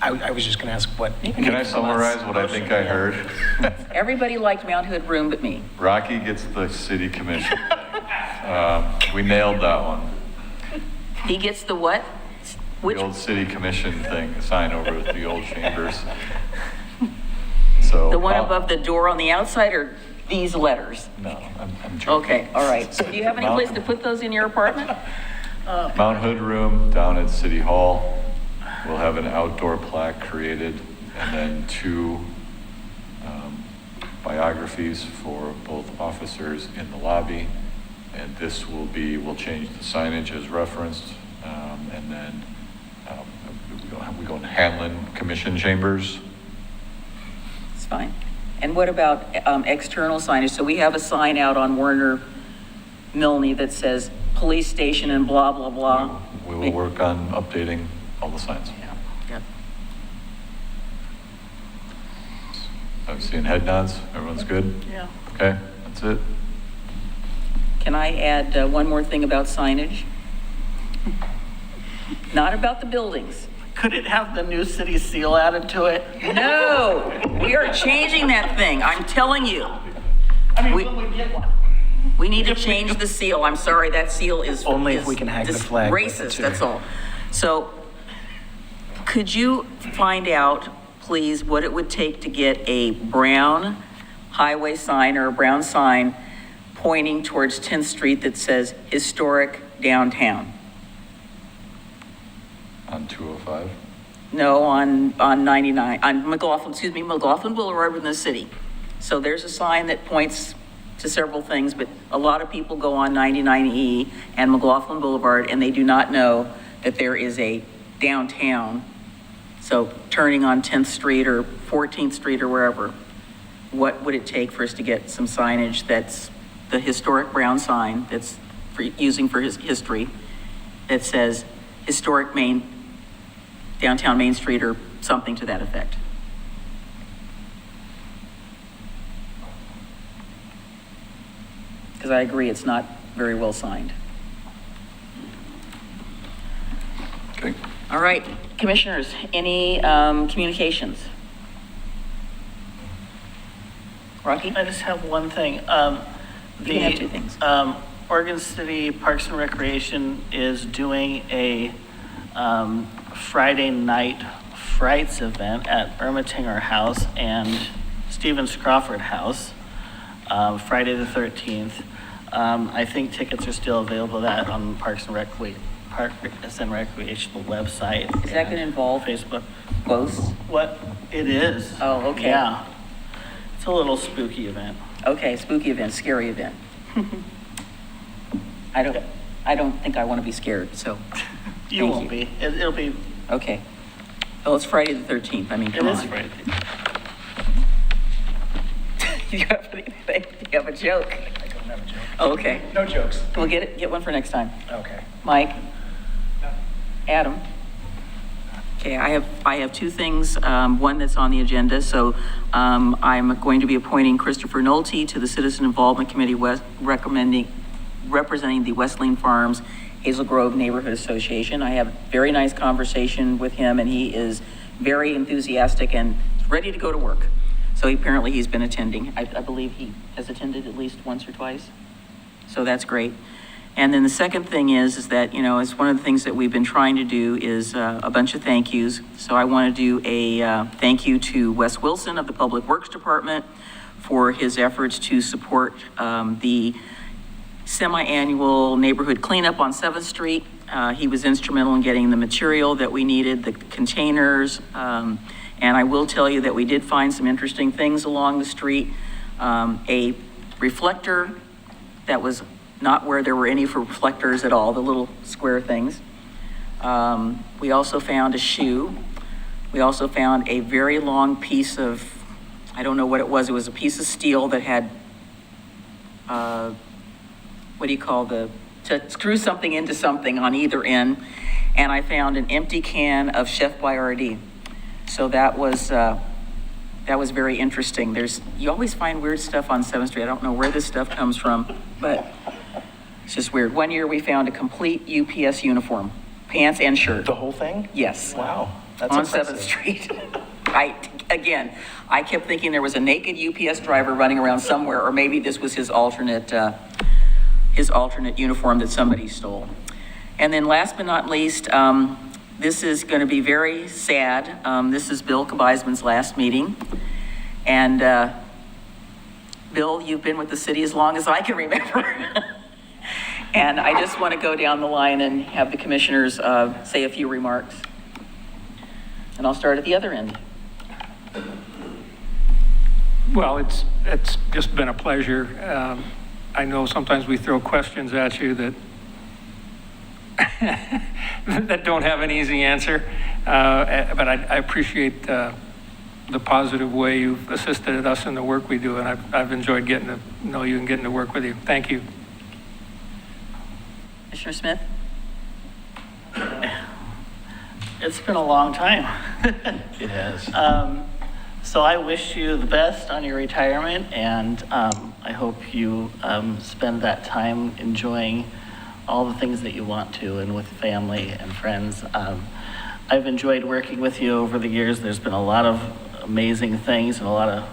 I was just going to ask what. Can I summarize what I think I heard? Everybody liked Mount Hood Room but me. Rocky gets the city commission. We nailed that one. He gets the what? Which? The old city commission thing, sign over at the old chambers. So The one above the door on the outside, or these letters? No, I'm joking. Okay, all right. So do you have any place to put those in your apartment? Mount Hood Room down at City Hall. We'll have an outdoor plaque created, and then 2 biographies for both officers in the lobby. And this will be, we'll change the signage as referenced, and then we go in Hanlon Commission Chambers. It's fine. And what about external signage? So we have a sign out on Werner Milne that says police station and blah, blah, blah. We will work on updating all the signs. Yeah. I'm seeing head nods. Everyone's good? Yeah. Okay, that's it. Can I add one more thing about signage? Not about the buildings. Could it have the new city seal added to it? No, we are changing that thing. I'm telling you. I mean, when we get one. We need to change the seal. I'm sorry, that seal is Only if we can hang the flag with it, racist, too. that's all. So could you find out, please, what it would take to get a brown highway sign or a brown sign pointing towards 10th Street that says historic downtown? On 205. No, on 99, on McLaughlin Boulevard in the city. So there's a sign that points to several things, but a lot of people go on 99E and McLaughlin Boulevard and they do not know that there is a downtown. So turning on 10th Street or 14th Street or wherever, what would it take for us to get some signage that's the historic brown sign that's using for his history that says historic downtown Main Street or something to that effect? Because I agree, it's not very well signed. Okay. All right, commissioners, any communications? Rocky? I just have one thing. You can have 2 things. Oregon City Parks and Recreation is doing a Friday night frights event at Ermitinger House and Stevens Crawford House, Friday the 13th. I think tickets are still available that on Parks and Recreational website. Is that going to involve Facebook? Ghosts? What? It is. Oh, okay. Yeah. It's a little spooky event. Okay, spooky event, scary event. I don't think I want to be scared, so. You won't be. It'll be. Okay. Well, it's Friday the 13th. I mean, come on. It is Friday. You have anything? Do you have a joke? I don't have a joke. Oh, okay. No jokes. We'll get one for next time. Okay. Mike? Adam? Okay, I have two things, one that's on the agenda. So I'm going to be appointing Christopher Nolte to the Citizen Involvement Committee representing the Westling Farms Hazel Grove Neighborhood Association. I have a very nice conversation with him, and he is very enthusiastic and ready to go to work. So apparently he's been attending. I believe he has attended at least once or twice. So that's great. And then the second thing is that, you know, it's one of the things that we've been trying to do is a bunch of thank yous. So I want to do a thank you to Wes Wilson of the Public Works Department for his efforts to support the semi-annual neighborhood cleanup on 7th Street. He was instrumental in getting the material that we needed, the containers, and I will tell you that we did find some interesting things along the street. A reflector that was not where there were any reflectors at all, the little square things. We also found a shoe. We also found a very long piece of, I don't know what it was a piece of steel that had, what do you call to screw something into something on either end. And I found an empty can of Chef Boyardee. So that was very interesting. You always find weird stuff on 7th Street. I don't know where this stuff comes from, but it's just weird. One year we found a complete UPS uniform, pants and shirt. The whole thing? Yes. Wow, that's on impressive. 7th Street. I kept thinking there was a naked UPS driver running around somewhere, or maybe this was his alternate uniform that somebody stole. And then last but not least, this is going to be very sad. This is Bill Kabizman's last meeting. And Bill, you've been with the city as long as I can remember. And I just want to go down the line and have the commissioners say a few remarks. And I'll start at the other end. Well, it's just been a pleasure. I know sometimes we throw questions at you that that don't have an easy answer, but I appreciate the positive way you've assisted us in the work we do, and I've enjoyed getting to know you and getting to work with you. Thank you. Commissioner Smith? It's been a long time. It has. So I wish you the best on your retirement, and I hope you spend that time enjoying all the things that you want to and with family and friends. I've enjoyed working with you over the years. There's been a lot of amazing things and a lot of,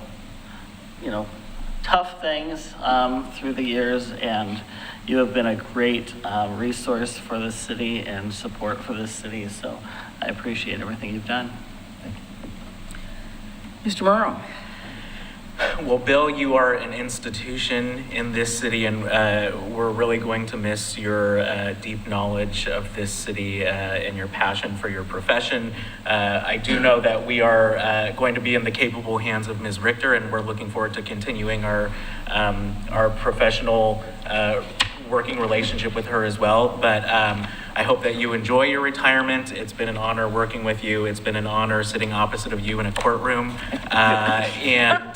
tough things through the years, and you have been a great resource for the city and support for the city, so I appreciate everything you've done. Thank you. Mr. Morrow? Well, Bill, you are an institution in this city, and we're really going to miss your deep knowledge of this city and your passion for your profession. I do know that we are going to be in the capable hands of Ms. Richter, and we're looking forward to continuing our professional working relationship with her as well. But I hope that you enjoy your retirement. It's been an honor working with you. It's been an honor sitting opposite of you in a courtroom. And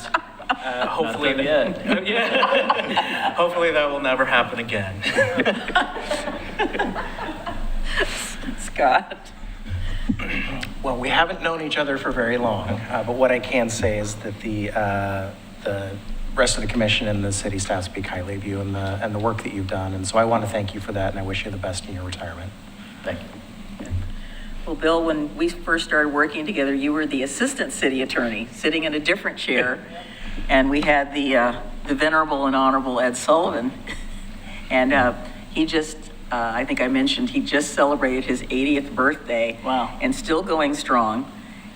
hopefully hopefully that will never happen again. Scott? Well, we haven't known each other for very long, but what I can say is that the rest of the commission and the city staff speak highly of you and the work that you've done. And so I want to thank you for that, and I wish you the best in your retirement. Thank you. Well, Bill, when we first started working together, you were the assistant city attorney, sitting in a different chair. And we had the venerable and honorable Ed Sullivan. And he just, I think I mentioned, he just celebrated his 80th birthday. Wow. And still going strong.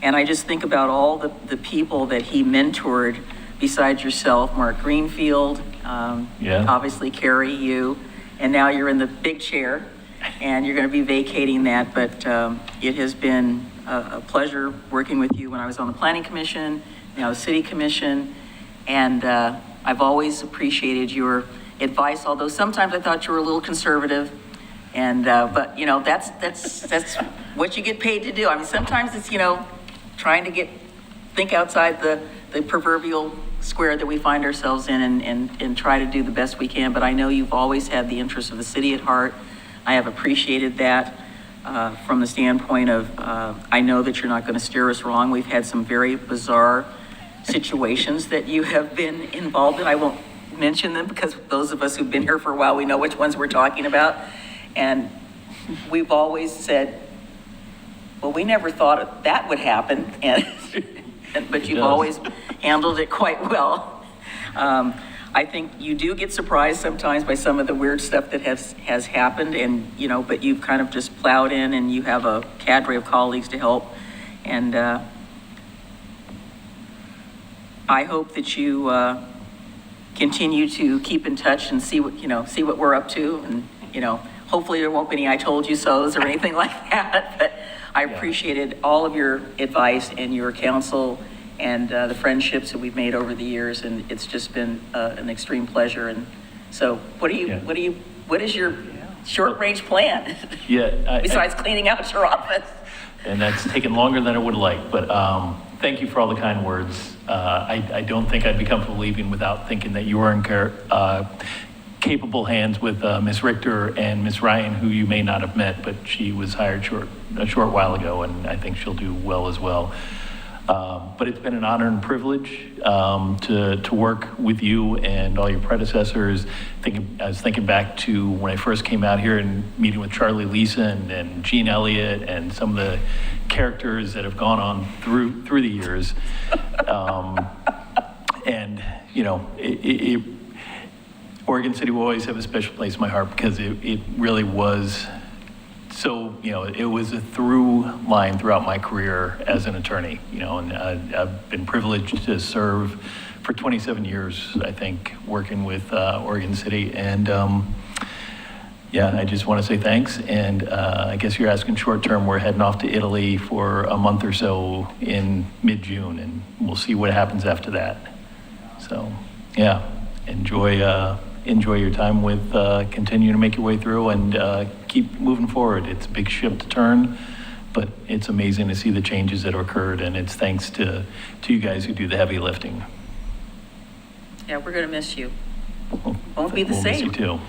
And I just think about all the people that he mentored besides yourself, Mark Greenfield, obviously Carrie, you, and now you're in the big chair and you're going to be vacating that. But it has been a pleasure working with you when I was on the Planning Commission, now the City Commission. And I've always appreciated your advice, although sometimes I thought you were a little conservative. And but that's what you get paid to do. I mean, sometimes it's trying to think outside the proverbial square that we find ourselves in and try to do the best we can. But I know you've always had the interests of the city at heart. I have appreciated that. from the standpoint of, I know that you're not going to steer us wrong. We've had some very bizarre situations that you have been involved in. I won't mention them because those of us who've been here for a while, we know which ones we're talking about. And we've always said, well, we never thought that would happen. But you've always handled it quite well. I think you do get surprised sometimes by some of the weird stuff that has happened, and but you've kind of just plowed in, and you have a cadre of colleagues to help. And I hope that you continue to keep in touch and see what we're up to, and hopefully there won't be any "I told you so"s or anything like that. But I appreciated all of your advice and your counsel and the friendships that we've made over the years, and it's just been an extreme pleasure. And so, what is your short-range plan? Besides cleaning out your office. And that's taken longer than I would like, but thank you for all the kind words. I don't think I'd be comfortable leaving without thinking that you were in capable hands with Ms. Richter and Ms. Ryan, who you may not have met, but she was hired a short while ago, and I think she'll do well as well. But it's been an honor and privilege to work with you and all your predecessors. I was thinking back to when I first came out here and meeting with Charlie Leeson and Gene Elliott and some of the characters that have gone on through the years. And Oregon City will always have a special place in my heart because it really was. So, it was a through line throughout my career as an attorney, and I've been privileged to serve for 27 years, I think, working with Oregon City. And I just want to say thanks. And I guess you're asking short term, we're heading off to Italy for a month or so in mid-June, and we'll see what happens after that. So, enjoy your time with continuing to make your way through and keep moving forward. It's a big ship to turn, but it's amazing to see the changes that have occurred, and it's thanks to you guys who do the heavy lifting. Yeah, we're going to miss you. Won't be the same. We'll miss you too.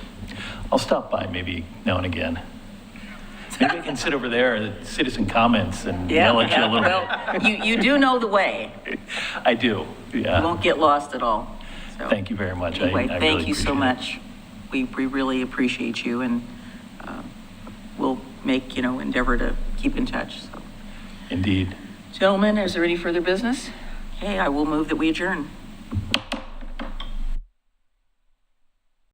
I'll stop by maybe now and again. Maybe I can sit over there at citizen comments and yell at you a little bit. Well, you do know the way. I do, yeah. You won't get lost at all. So, thank you very much. Anyway, I thank really you so appreciate much. We really appreciate you, and we'll make, endeavor to keep in touch. So. Indeed. Gentlemen, is there any further business? Okay, I will move that we adjourn.